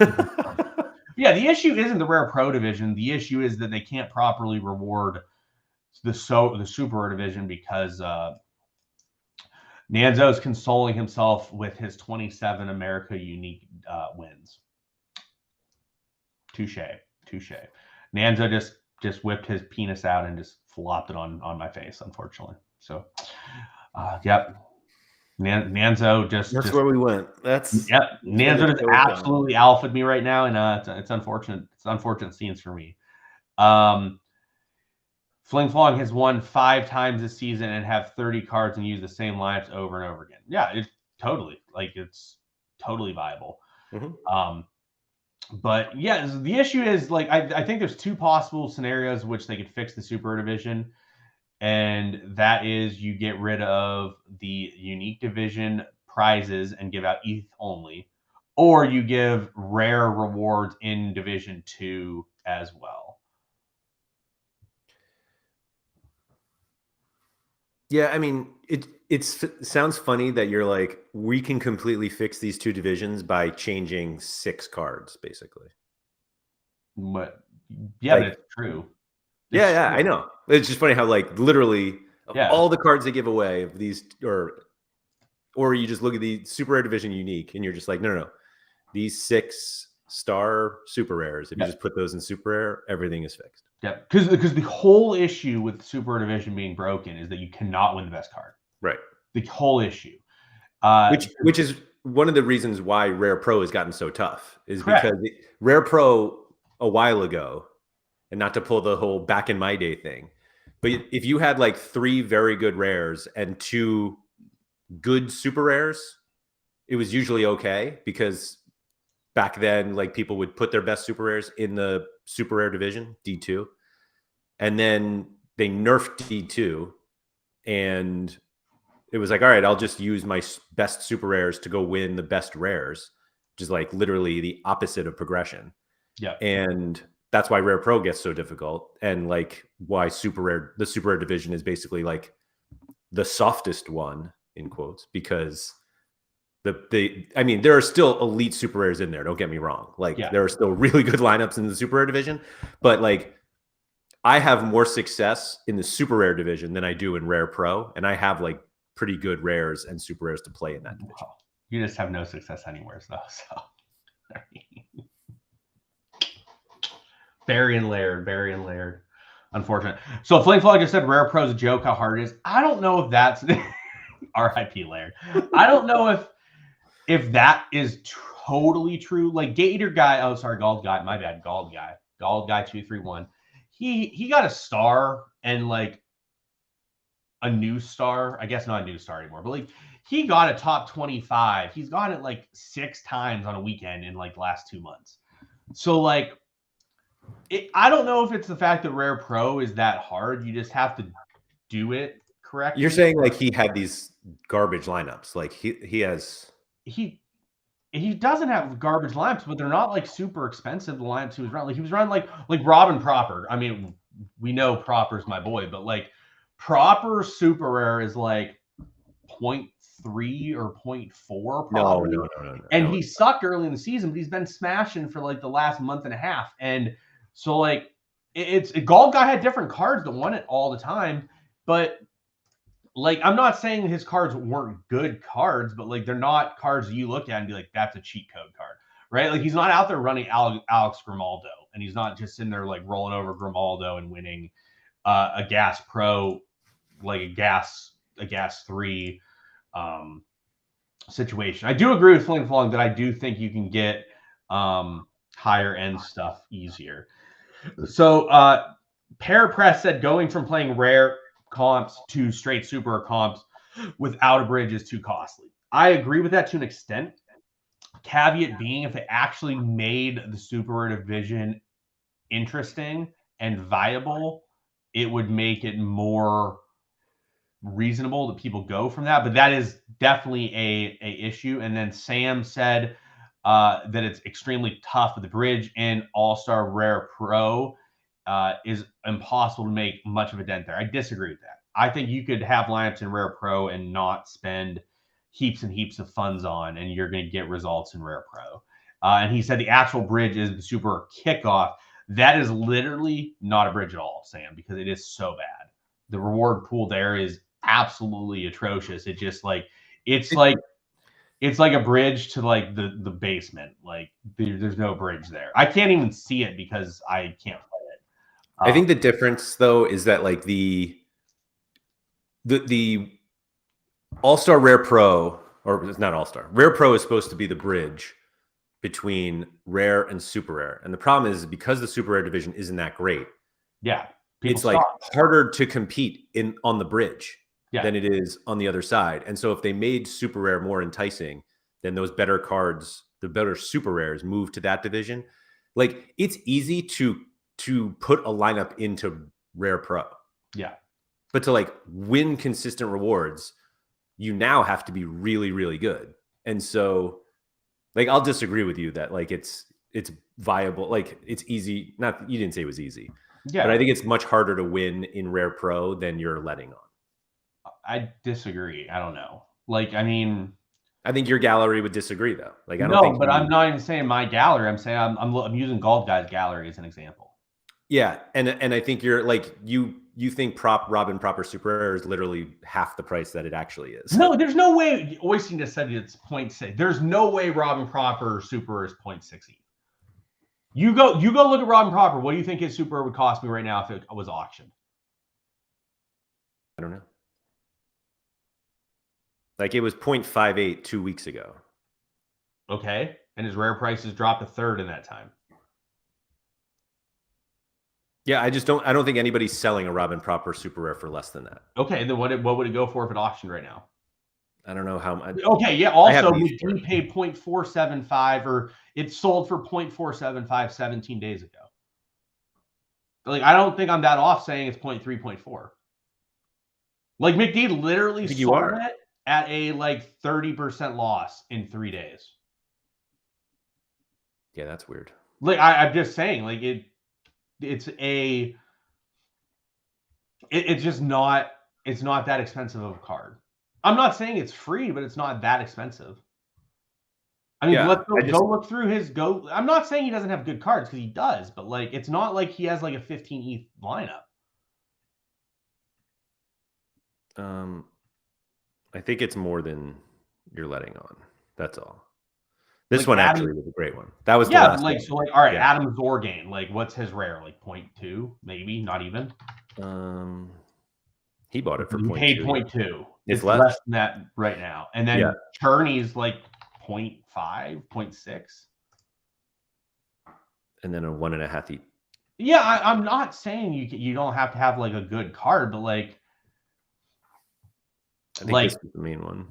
Yeah, the issue isn't the rare pro division. The issue is that they can't properly reward the super rare division because Nanzo is consoling himself with his 27 America unique wins. Touche. Nanzo just whipped his penis out and just flopped it on my face, unfortunately. So, yep. Nanzo That's where we went. Yep. Nanzo just absolutely alphaed me right now, and it's unfortunate. It's unfortunate scenes for me. Fling Flong has won 5 times this season and have 30 cards and use the same lineups over and over again. Yeah, it's totally viable. Mm-hmm. But yeah, the issue is like I think there's 2 possible scenarios which they could fix the super division, and that is you get rid of the unique division prizes and give out ETH only, or you give rare rewards in Division 2 as well. Yeah, I mean, it sounds funny that you're like, we can completely fix these 2 divisions by changing 6 cards, basically. But yeah, but it's true. Yeah, I know. It's just funny how like literally all the cards they give away of these, or you just look at the super rare division unique and you're just like, no. These 6 star super rares, if you just put those in super rare, everything is fixed. Yeah, because the whole issue with Super Division being broken is that you cannot win the best card. Right. The whole issue. Which is one of the reasons why Rare Pro has gotten so tough, is because Rare Pro a while ago, and not to pull the whole back in my day thing, but if you had like 3 very good rares and 2 good super rares, it was usually okay, because back then, like, people would put their best super rares in the super rare division, D2, and then they nerfed D2, and it was like, all right, I'll just use my best super rares to go win the best rares, which is like literally the opposite of progression. Yeah. And that's why Rare Pro gets so difficult, and like why the super rare division is basically like the softest one in quotes, because I mean, there are still elite super rares in there. Don't get me wrong. Like there are still really good lineups in the super rare division, but like I have more success in the super rare division than I do in Rare Pro, and I have like pretty good rares and super rares to play in that division. Wow. You just have no success anywhere, though. So Barry and Laird. Unfortunate. So Flame Flag just said Rare Pro's a joke how hard it is. I don't know if that's RIP Laird. I don't know if that is totally true. Like Gator Guy, Gald Guy, my bad, Gald Guy 231. He got a star, and like a new star, I guess not a new star anymore, but like he got a top 25. He's got it like 6 times on a weekend in like the last 2 months. So like I don't know if it's the fact that Rare Pro is that hard. You just have to do it correctly. You're saying like he had these garbage lineups. Like he doesn't have garbage lineups, but they're not like super expensive. The lineups he was running, like he was running like Robin Proper. I mean, we know Proper's my boy, but like Proper super rare is like 0.3 or 0.4 probably. No. And he sucked early in the season, but he's been smashing for like the last month and a half. And so like Gald Guy had different cards that won it all the time, but like I'm not saying his cards weren't good cards, but like they're not cards that you look at and be like, that's a cheat code card, right? Like he's not out there running Alex Grimaldo, and he's not just sitting there like rolling over Grimaldo and winning a Gas Pro, like a Gas 3 situation. I do agree with Fling Flong that I do think you can get higher end stuff easier. So Parapress said going from playing rare comps to straight super comps without a bridge is too costly. I agree with that to an extent. Caveat being, if they actually made the super division interesting and viable, it would make it more reasonable that people go from that. But that is definitely a issue. And then Sam said that it's extremely tough with the bridge and All-Star Rare Pro is impossible to make much of a dent there. I disagree with that. I think you could have lineups in Rare Pro and not spend heaps and heaps of funds on, and you're going to get results in Rare Pro. And he said the actual bridge is the super kickoff. That is literally not a bridge at all, Sam, because it is so bad. The reward pool there is absolutely atrocious. It just like it's like a bridge to like the basement. Like there's no bridge there. I can't even see it because I can't play it. I think the difference though is that like the All-Star Rare Pro, or it's not All-Star, Rare Pro is supposed to be the bridge between rare and super rare. And the problem is because the super rare division isn't that great. Yeah. It's like harder to compete on the bridge than it is on the other side. And so if they made super rare more enticing, then those better cards, the better super rares move to that division. Like it's easy to put a lineup into Rare Pro. Yeah. But to like win consistent rewards, you now have to be really, really good. And so like I'll disagree with you that like it's viable, like it's easy. Not you didn't say it was easy. Yeah. But I think it's much harder to win in Rare Pro than you're letting on. I disagree. I don't know. Like, I mean, I think your gallery would disagree though. Like I don't no, think but I'm not even saying my gallery. I'm saying I'm using Gold Guy's gallery as an example. Yeah, and I think you're like you think Robin Proper Super Rare is literally half the price that it actually is. No, there's no way. Oisting just said it's 0.6. There's no way Robin Proper Super is 0.6. You go look at Robin Proper. What do you think his Super would cost me right now if it was auctioned? I don't know. Like it was 0.58 2 weeks ago. Okay, and his rare prices dropped a third in that time. Yeah, I don't think anybody's selling a Robin Proper Super Rare for less than that. Okay, then what would it go for if it auctioned right now? I don't know how much. Okay, yeah. Also, we paid 0.475, or it sold for 0.475 17 days ago. Like, I don't think I'm that off saying it's 0.3, 0.4. Like McD literally sold it at a like 30% loss in 3 days. Yeah, that's weird. Like I'm just saying, like it's just not, it's not that expensive of a card. I'm not saying it's free, but it's not that expensive. I mean, let's go look through his I'm not saying he doesn't have good cards because he does, but like it's not like he has like a 15 ETH lineup. I think it's more than you're letting on. That's all. This like one actually was a great one. That was the last like one. So like all right, Adam Zorgain, like what's his rare? Like 0.2, maybe, not even. He bought it for 0.2. Paid 0.2. It's less than that right now. And then Cherney's like 0.5, 0.6. And then a 1.5 ETH. Yeah, I'm not saying you don't have to have like a good card, but like I think this is the main one.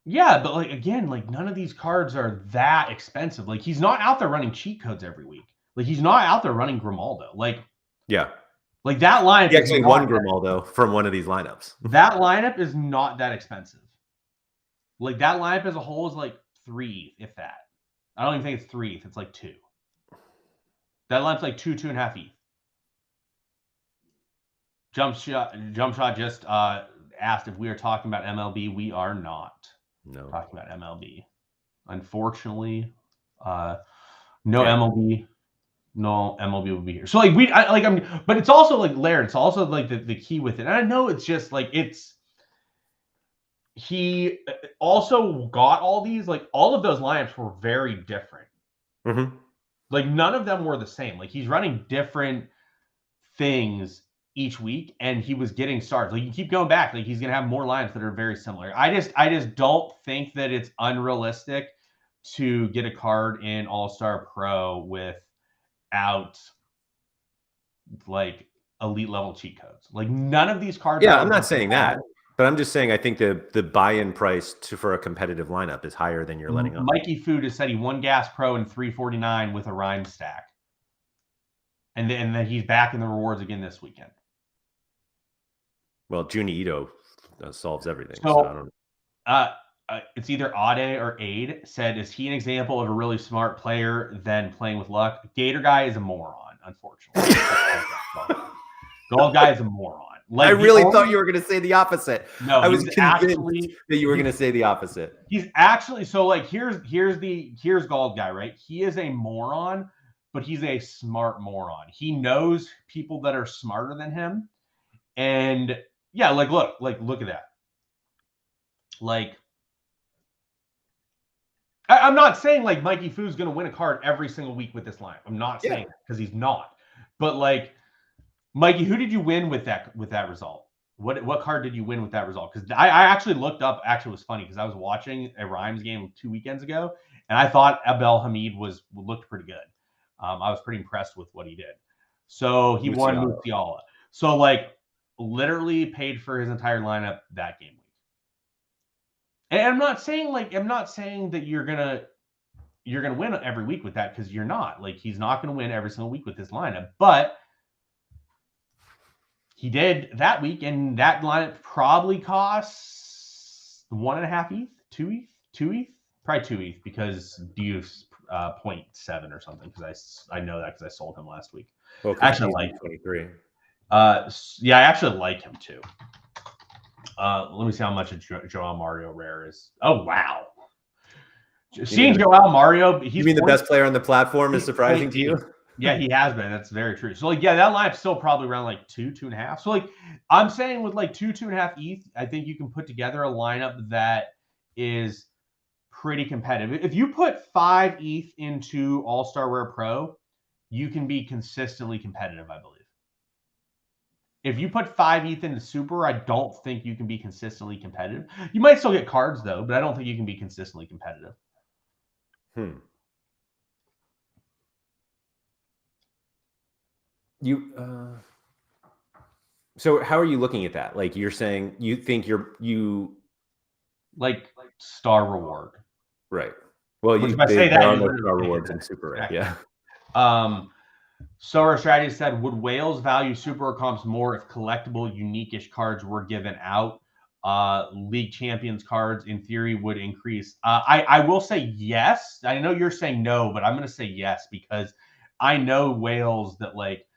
Yeah, but like again, like none of these cards are that expensive. Like he's not out there running cheat codes every week. Like he's not out there running Grimaldo. Like like that lineup. He actually won Grimaldo from one of these lineups. That lineup is not that expensive. Like that lineup as a whole is like 3, if that. I don't even think it's 3. It's like 2. That lineup's like 2.5 ETH. Jump shot just asked if we are talking about MLB. We are not. No. Talking about MLB. Unfortunately, no MLB. No MLB will be here. So like but it's also like Laird. It's also like the key with it. And I know it's just like he also got all these, like all of those lineups were very different. Mm-hmm. Like none of them were the same. Like he's running different things each week, and he was getting stars. Like you keep going back, like he's gonna have more lineups that are very similar. I just don't think that it's unrealistic to get a card in All-Star Pro without like elite level cheat codes. Like none of these cards. Yeah, I'm not saying that, but I'm just saying I think the buy-in price for a competitive lineup is higher than you're letting on. Mikey Food has said he won Gas Pro in 349 with a rhyme stack, and then he's back in the rewards again this weekend. Well, Juni Ito solves everything. So I don't know. It's either Ade or Aid said, is he an example of a really smart player than playing with luck? Gator Guy is a moron. unfortunately. Gold Guy is a moron. Like, I really thought you were going to say the opposite. No, I was convinced that you were going to say the opposite. He's actually, so like here's Gold Guy, right? He is a moron, but he's a smart moron. He knows people that are smarter than him. And yeah, like look at that. Like, I'm not saying like Mikey Foo's going to win a card every single week with this lineup. I'm not saying that, because he's not. But like, Mikey, who did you win with that result? What card did you win with that result? Because I actually looked up. Actually, it was funny because I was watching a Rhymes game 2 weekends ago, and I thought Abel Hamid looked pretty good. I was pretty impressed with what he did. So he won Musiala. So like, literally paid for his entire lineup that game week. And I'm not saying that you're gonna win every week with that, because you're not. Like, he's not gonna win every single week with this lineup, but he did that week, and that lineup probably costs 1.5 ETH, 2 ETH, probably 2 ETH, because Diouf's 0.7 or something. Because I know that because I sold him last week. Well, actually, like 23. Yeah, I actually like him too. Let me see how much a Joao Mario rare is. Oh wow! Seeing Joao Mario, you mean the best player on the platform is surprising to you? Yeah, he has been. That's very true. So like, yeah, that lineup's still probably around like 2.5. So like, I'm saying with like 2.5 ETH, I think you can put together a lineup that is pretty competitive. If you put 5 ETH into All-Star Rare Pro, you can be consistently competitive, I believe. If you put 5 ETH into Super, I don't think you can be consistently competitive. You might still get cards though, but I don't think you can be consistently competitive. So how are you looking at that? Like, you're saying you think you like star reward, right? Well, if I say that, star rewards in Super, right? Yeah. SorareData said, would whales value super comps more if collectible, unique-ish cards were given out? League champions cards, in theory, would increase. I will say yes. I know you're saying no, but I'm going to say yes, because I know whales that like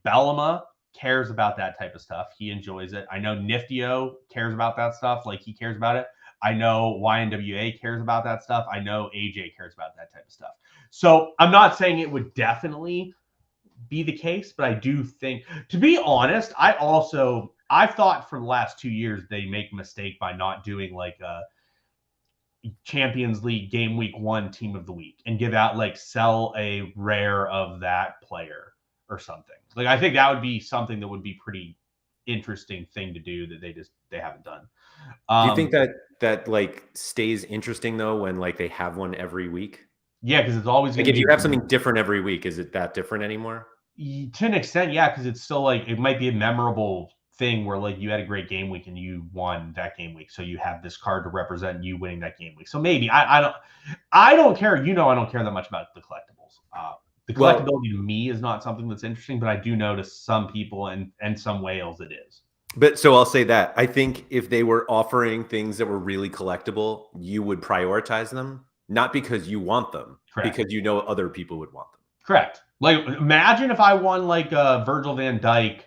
Bellama cares about that type of stuff. He enjoys it. I know Niftio cares about that stuff. Like, he cares about it. I know YNWA cares about that stuff. I know AJ cares about that type of stuff. So I'm not saying it would definitely be the case, but I do think, to be honest, I've thought for the last 2 years they make a mistake by not doing like a Champions League game week 1 team of the week and give out, like, sell a rare of that player or something. Like, I think that would be something that would be pretty interesting thing to do that they haven't done. Do you think that like stays interesting though when like they have one every week? Yeah, because it's always like, if you have something different every week, is it that different anymore? To an extent, yeah, because it's still like, it might be a memorable thing where like you had a great game week and you won that game week, so you have this card to represent you winning that game week. So maybe I don't care. I don't care that much about the collectibles. The collectability to me is not something that's interesting, but I do know to some people and some whales it is. But so I'll say that I think if they were offering things that were really collectible, you would prioritize them, not because you want them, because you know other people would want them. Correct. Like, imagine if I won like a Virgil van Dijk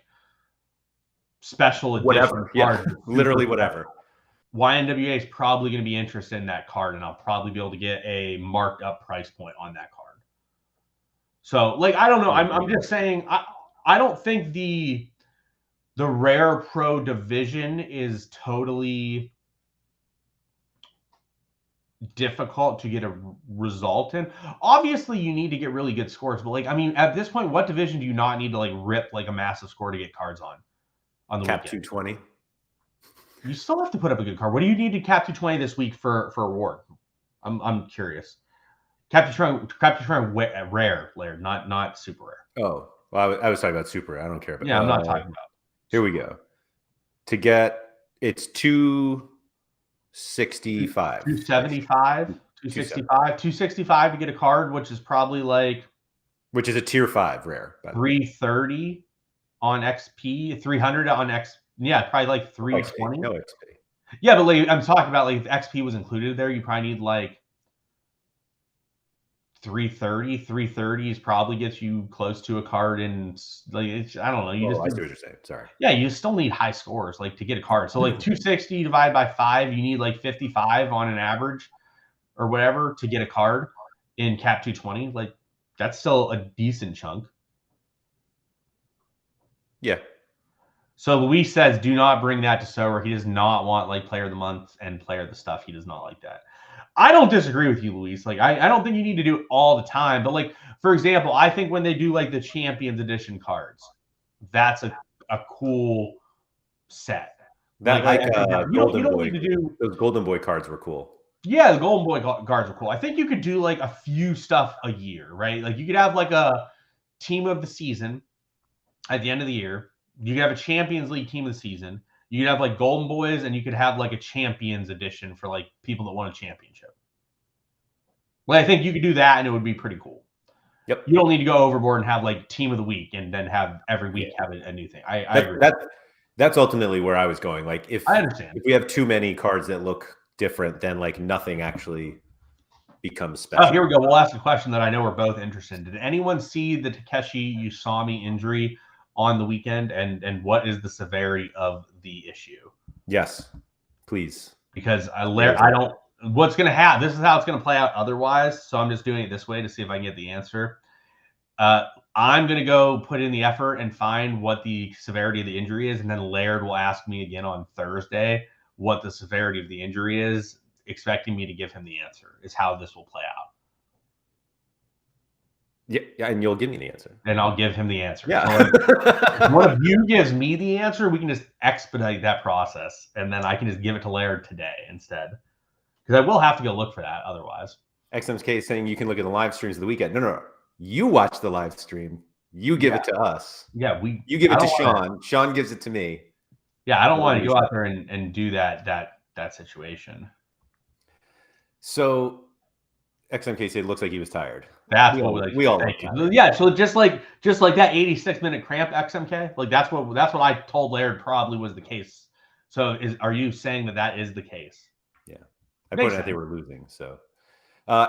special edition whatever card. Yeah, literally whatever. YNWA is probably going to be interested in that card, and I'll probably be able to get a marked up price point on that card. So like, I don't know. I'm just saying, I don't think the rare pro division is totally difficult to get a result in. Obviously you need to get really good scores, but like, I mean, at this point, what division do you not need to like rip like a massive score to get cards on the cap weekend? 220. You still have to put up a good card. What do you need to cap 220 this week for reward? I'm curious. Cap 220 rare, Laird, not super rare. Oh, well, I was talking about super. I don't care about. Yeah, I'm not talking about. Here we go. To get, it's 265. 275, 265, 265 to get a card, which is probably like, which is a tier 5 rare. 330 on XP, 300 on X. Yeah, probably like 320. No XP. Yeah, but like, I'm talking about like if XP was included there, you probably need like 330 probably gets you close to a card, and like I don't know. You I see what you're saying. Sorry. Yeah, you still need high scores like to get a card. So like 260 divided by 5, you need like 55 on an average or whatever to get a card in Cap 220. Like that's still a decent chunk. Yeah. So Luis says, do not bring that to Sorare. He does not want like player of the month and player of the stuff. He does not like that. I don't disagree with you, Luis. Like I don't think you need to do it all the time. But like, for example, I think when they do like the Champions Edition cards, that's a cool set. That you don't need to do those Golden Boy cards were cool. Yeah, the Golden Boy cards are cool. I think you could do like a few stuff a year, right? Like you could have like a team of the season at the end of the year. You could have a Champions League team of the season. You could have like Golden Boys, and you could have like a Champions edition for like people that won a championship. Well, I think you could do that, and it would be pretty cool. Yep. You don't need to go overboard and have like team of the week, and then have every week have a new thing. I agree. That's ultimately where I was going. Like if I understand, if we have too many cards that look different, then like nothing actually becomes special. Oh, here we go. We'll ask a question that I know we're both interested in. Did anyone see the Takeshi Usami injury on the weekend, and what is the severity of the issue? Yes, please. Because I don't. What's going to happen? This is how it's going to play out otherwise. So I'm just doing it this way to see if I can get the answer. I'm going to go put in the effort and find what the severity of the injury is, and then Laird will ask me again on Thursday what the severity of the injury is, expecting me to give him the answer. Is how this will play out. Yeah, and you'll give me the answer. And I'll give him the answer. Yeah. So if one of you gives me the answer, we can just expedite that process, and then I can just give it to Laird today instead. Because I will have to go look for that otherwise. XMK is saying you can look at the live streams of the weekend. No. You watch the live stream. You give it to us. Yeah, you give it to Sean. Sean gives it to me. Yeah, I don't want to go out there and do that situation. So XMK said it looks like he was tired. That's what we all like. Yeah, so just like that 86-minute cramp XMK, like that's what I told Laird probably was the case. So are you saying that is the case? Yeah. I pointed out they were losing. So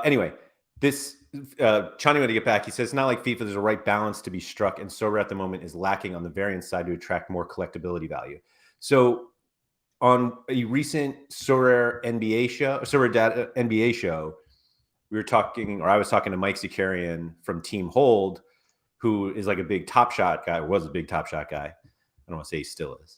anyway, this Chani want to get back. He says, not like FIFA, there's a right balance to be struck, and Sorare at the moment is lacking on the variance side to attract more collectability value. So on a recent SorareData NBA show, we were talking, or I was talking to Mike Zakarian from Team Hold, who is like a big Top Shot guy, or was a big Top Shot guy. I don't want to say he still is.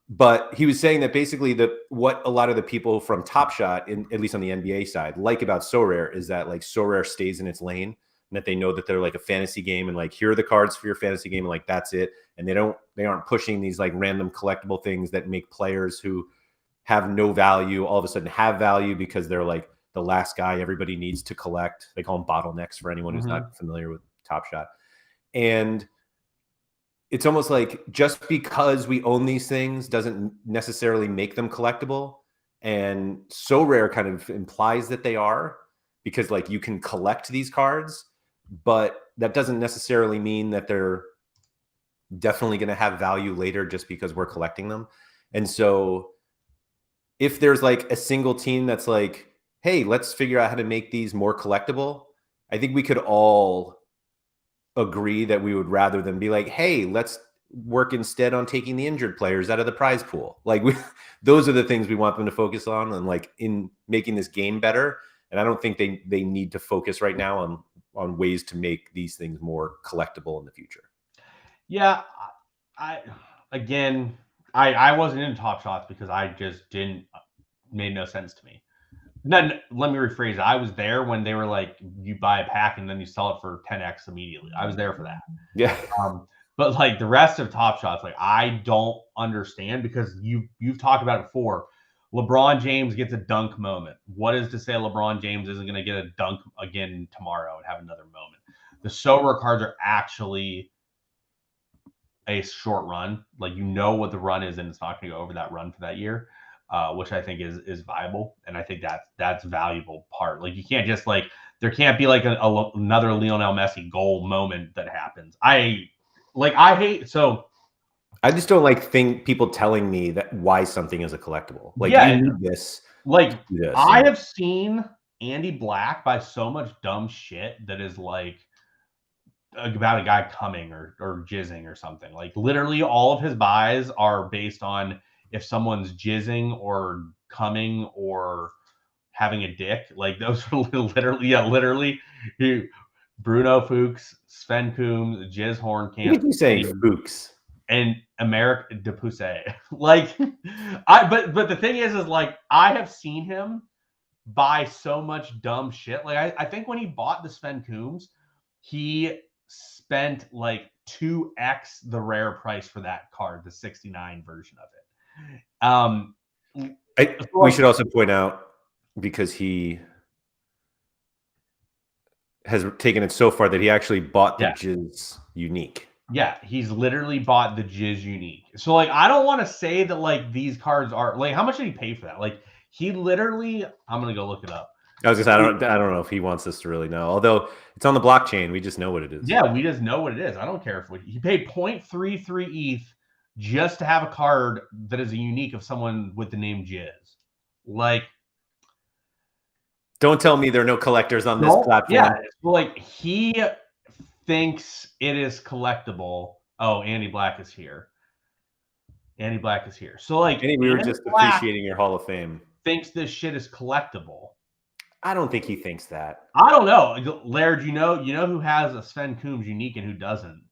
But he was saying that basically what a lot of the people from Top Shot, at least on the NBA side, like about Sorare is that like Sorare stays in its lane, and that they know that they're like a fantasy game, and like here are the cards for your fantasy game, and like that's it. And they aren't pushing these like random collectible things that make players who have no value all of a sudden have value because they're like the last guy everybody needs to collect. They call them bottlenecks for anyone who's not familiar with Top Shot. And it's almost like just because we own these things doesn't necessarily make them collectible. And Sorare kind of implies that they are, because like you can collect these cards, but that doesn't necessarily mean that they're definitely going to have value later just because we're collecting them. And so if there's like a single team that's like, hey, let's figure out how to make these more collectible, I think we could all agree that we would rather than be like, hey, let's work instead on taking the injured players out of the prize pool. Like those are the things we want them to focus on, and like in making this game better. And I don't think they need to focus right now on ways to make these things more collectible in the future. Yeah, I wasn't into Top Shots because I just made no sense to me. Let me rephrase it. I was there when they were like, you buy a pack and then you sell it for 10x immediately. I was there for that. Yeah. But like the rest of Top Shots, like I don't understand, because you've talked about it before. LeBron James gets a dunk moment. What is to say LeBron James isn't going to get a dunk again tomorrow and have another moment? The Sorare cards are actually a short run. Like, you know what the run is, and it's not going to go over that run for that year, which I think is viable. And I think that's valuable part. Like, you can't just like, there can't be like another Lionel Messi goal moment that happens. I just don't like people telling me that why something is a collectible. Like, yeah, you need this. Like, I have seen Andy Black buys so much dumb shit that is like about a guy coming or jizzing or something. Like literally all of his buys are based on if someone's jizzing or coming or having a dick. Like those are literally Bruno Fuchs, Sven Coombs, Jizz Hornkamp. What did you say, Fuchs? And America de Pousse. Like but the thing is like I have seen him buy so much dumb shit. Like I think when he bought the Sven Coombs, he spent like 2x the rare price for that card, the 69 version of it. We should also point out, because he has taken it so far, that he actually bought the Jizz Unique. Yeah, he's literally bought the Jizz Unique. So like I don't want to say that like these cards are like, how much did he pay for that? Like he literally, I'm gonna go look it up. I was just, I don't know if he wants us to really know. Although it's on the blockchain, we just know what it is. Yeah, we just know what it is. I don't care if he paid 0.33 ETH just to have a card that is a unique of someone with the name Jizz. Like, don't tell me there are no collectors on this platform. Yeah, like he thinks it is collectible. Oh, Andy Black is here. Andy Black is here. So like, we were just appreciating your Hall of Fame. Thinks this shit is collectible. I don't think he thinks that. I don't know. Laird, you know who has a Sven Coombs Unique and who doesn't?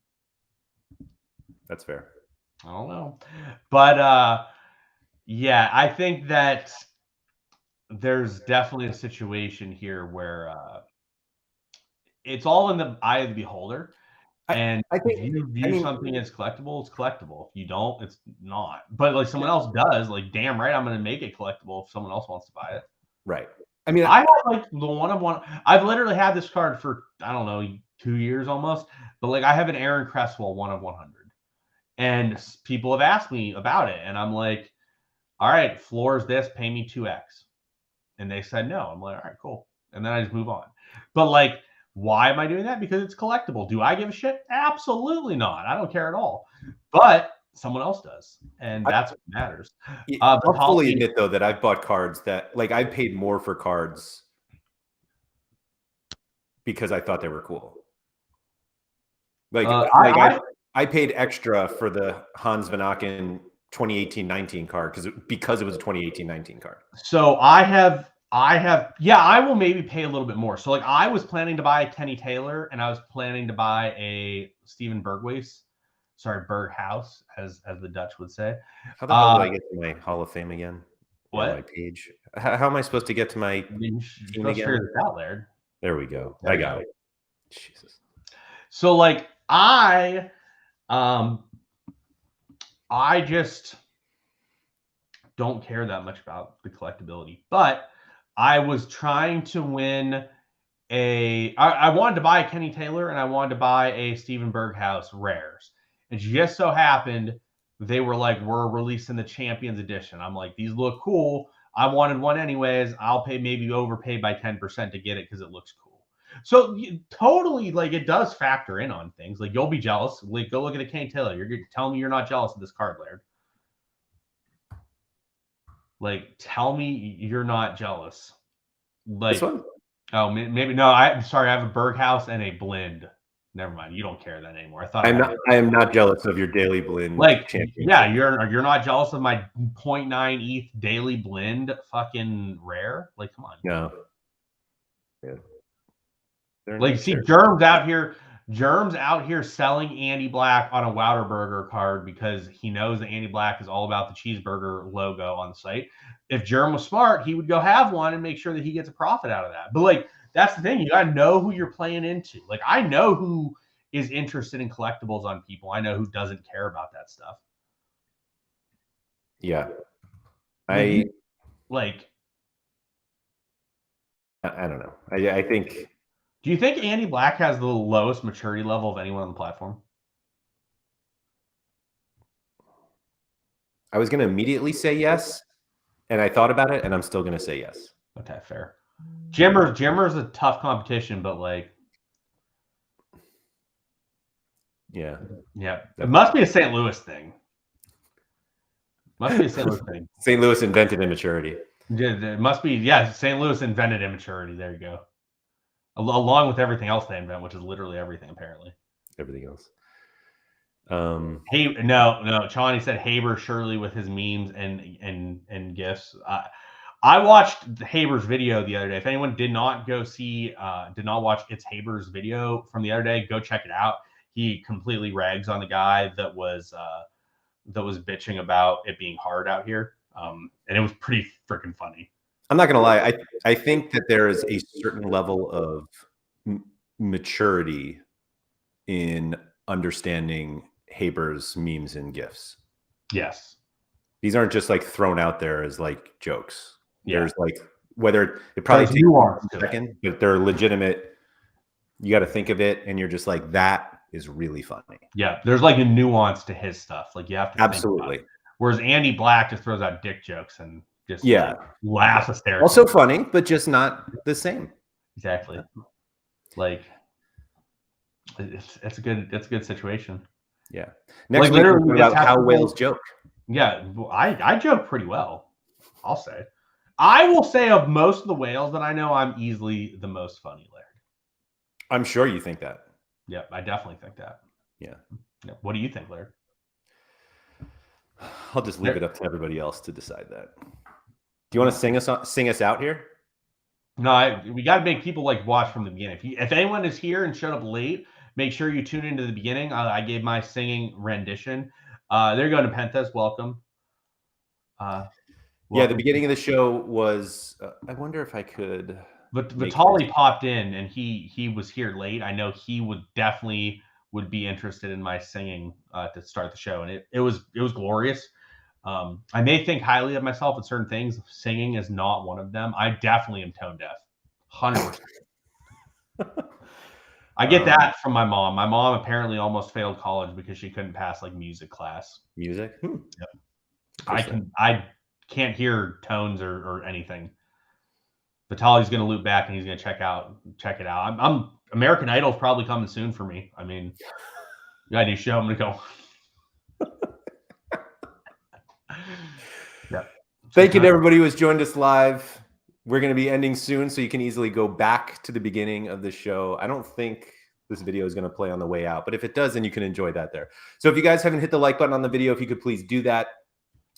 That's fair. I don't know. But yeah, I think that there's definitely a situation here where it's all in the eye of the beholder. And I think if you view something as collectible, it's collectible. If you don't, it's not. But like someone else does, like damn right, I'm going to make it collectible if someone else wants to buy it. Right. I mean, I have like the one of one. I've literally had this card for I don't know 2 years almost. But like I have an Aaron Cresswell 1 of 100, and people have asked me about it, and I'm like, all right, floor is this, pay me 2x, and they said no. I'm like, all right, cool, and then I just move on. But like, why am I doing that? Because it's collectible. Do I give a shit? Absolutely not. I don't care at all. But someone else does, and that's what matters. I'll fully admit though that I've bought cards that like I paid more for cards because I thought they were cool. Like I paid extra for the Hans Van Aken 2018-19 card because it was a 2018-19 card. So I have I will maybe pay a little bit more. So like I was planning to buy a Kenny Taylor and I was planning to buy a Steven Berghuis. Sorry, Berghaus, as the Dutch would say. How the hell do I get to my Hall of Fame again? What? My page. How am I supposed to get to my team again? Out, Laird. There we go. I got it. Jesus. So like I just don't care that much about the collectability, but I was trying to win I wanted to buy a Kenny Taylor and I wanted to buy a Steven Berghaus rares. It just so happened they were like, we're releasing the Champions Edition. I'm like, these look cool. I wanted one anyways. I'll maybe overpay by 10% to get it because it looks cool. So totally, like, it does factor in on things. Like, you'll be jealous. Like, go look at a Kenny Taylor. You're telling me you're not jealous of this card, Laird. Like, tell me you're not jealous. Like, this one? Oh, maybe no. I'm sorry. I have a Berghaus and a Blind. Never mind. You don't care that anymore. I am not jealous of your daily Blind. Like, yeah, you're not jealous of my 0.9 ETH daily Blind fucking rare. Like, come on. No. Yeah. Like, see, Germ's out here selling Andy Black on a Wouterburger card because he knows that Andy Black is all about the cheeseburger logo on the site. If Germ was smart, he would go have one and make sure that he gets a profit out of that. But like, that's the thing. You got to know who you're playing into. Like, I know who is interested in collectibles on people. I know who doesn't care about that stuff. Yeah. I don't know. I think. Do you think Andy Black has the lowest maturity level of anyone on the platform? I was going to immediately say yes, and I thought about it, and I'm still going to say yes. Okay, fair. Jimmer's a tough competition, but like, yeah, it must be a St. Louis thing. Must be a St. Louis thing. St. Louis invented immaturity. Yeah, it must be. Yeah, St. Louis invented immaturity. There you go. Along with everything else they invent, which is literally everything, apparently. Everything else. Hey, no. Chani said Haber Shirley with his memes and gifs. I watched Haber's video the other day. If anyone did not watch It's Haber's video from the other day, go check it out. He completely rags on the guy that was bitching about it being hard out here, and it was pretty freaking funny. I'm not gonna lie. I think that there is a certain level of maturity in understanding Haber's memes and gifs. Yes, these aren't just like thrown out there as like jokes. Yeah. There's like whether it probably takes a second, but they're legitimate. You got to think of it, and you're just like, that is really funny. Yeah, there's like a nuance to his stuff. Like you have to absolutely. Think about it. Whereas Andy Black just throws out dick jokes and just like, laughs hysterically. Also funny, but just not the same. Exactly. Like it's a good situation. Yeah. Next like, week we're talking about how whales joke. Yeah, I joke pretty well. I'll say. I will say of most of the whales that I know, I'm easily the most funny, Laird. I'm sure you think that. Yeah, I definitely think that. Yeah. What do you think, Laird? I'll just leave it up to everybody else to decide that. Do you want to sing us out here? No, we got to make people like watch from the beginning. If anyone is here and showed up late, make sure you tune into the beginning. I gave my singing rendition. There you go, Nepenthes. Welcome. Yeah, the beginning of the show was. I wonder if I could. But Vitali popped in, and he was here late. I know he would be interested in my singing to start the show, and it was glorious. I may think highly of myself at certain things. Singing is not one of them. I definitely am tone deaf, 100%. I get that from my mom. My mom apparently almost failed college because she couldn't pass like music class. Music? Yep. I can't hear tones or anything. Vitali's going to loop back and he's going to check it out. I'm American Idol's probably coming soon for me. I mean, you got a new show. I'm going to go. Yeah. Thank you to everybody who has joined us live. We're going to be ending soon, so you can easily go back to the beginning of the show. I don't think this video is going to play on the way out, but if it does, then you can enjoy that there. So if you guys haven't hit the like button on the video, if you could please do that.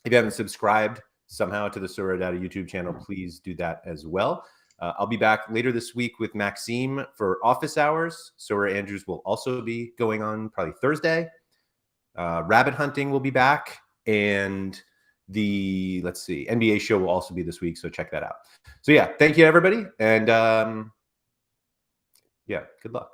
If you haven't subscribed somehow to the SorareData YouTube channel, please do that as well. I'll be back later this week with Maxime for office hours. Sorare Andrews will also be going on probably Thursday. Rabbit hunting will be back, and the NBA show will also be this week, so check that out. So yeah, thank you everybody, and yeah, good luck.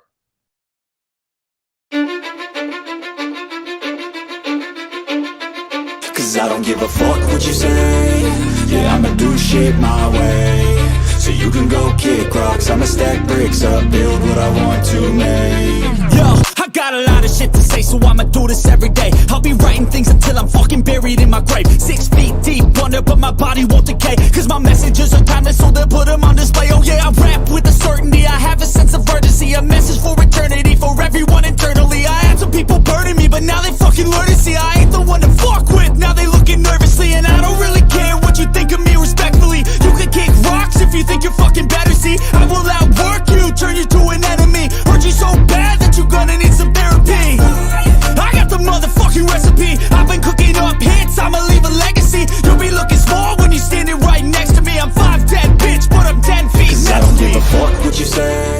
Cause I don't give a fuck what you say. Yeah, I'ma do shit my way. So you can go kick rocks, I'ma stack bricks up, build what I want to make. Yo, I got a lot of shit to say, so I'ma do this every day. I'll be writing things until I'm fucking buried in my grave. 6 feet deep under, but my body won't decay. Cause my messages are timeless, so they'll put them on display. Oh yeah, I rap with a certainty, I have a sense of urgency. A message for eternity, for everyone internally. I had some people burning me, but now they fucking learn to see I ain't the one to fuck with. Now they looking nervously, and I don't really care what you think of me respectfully. You can kick rocks if you think you're fucking better, see. I will outwork you, turn you to an enemy. Hurt you so bad that you're gonna need some therapy. I got the motherfucking recipe. I've been cooking up hits, I'ma leave a legacy. You'll be looking small when you're standing right next to me. I'm 5'10", bitch, but I'm 10 feet. Cause I don't give a fuck what you say.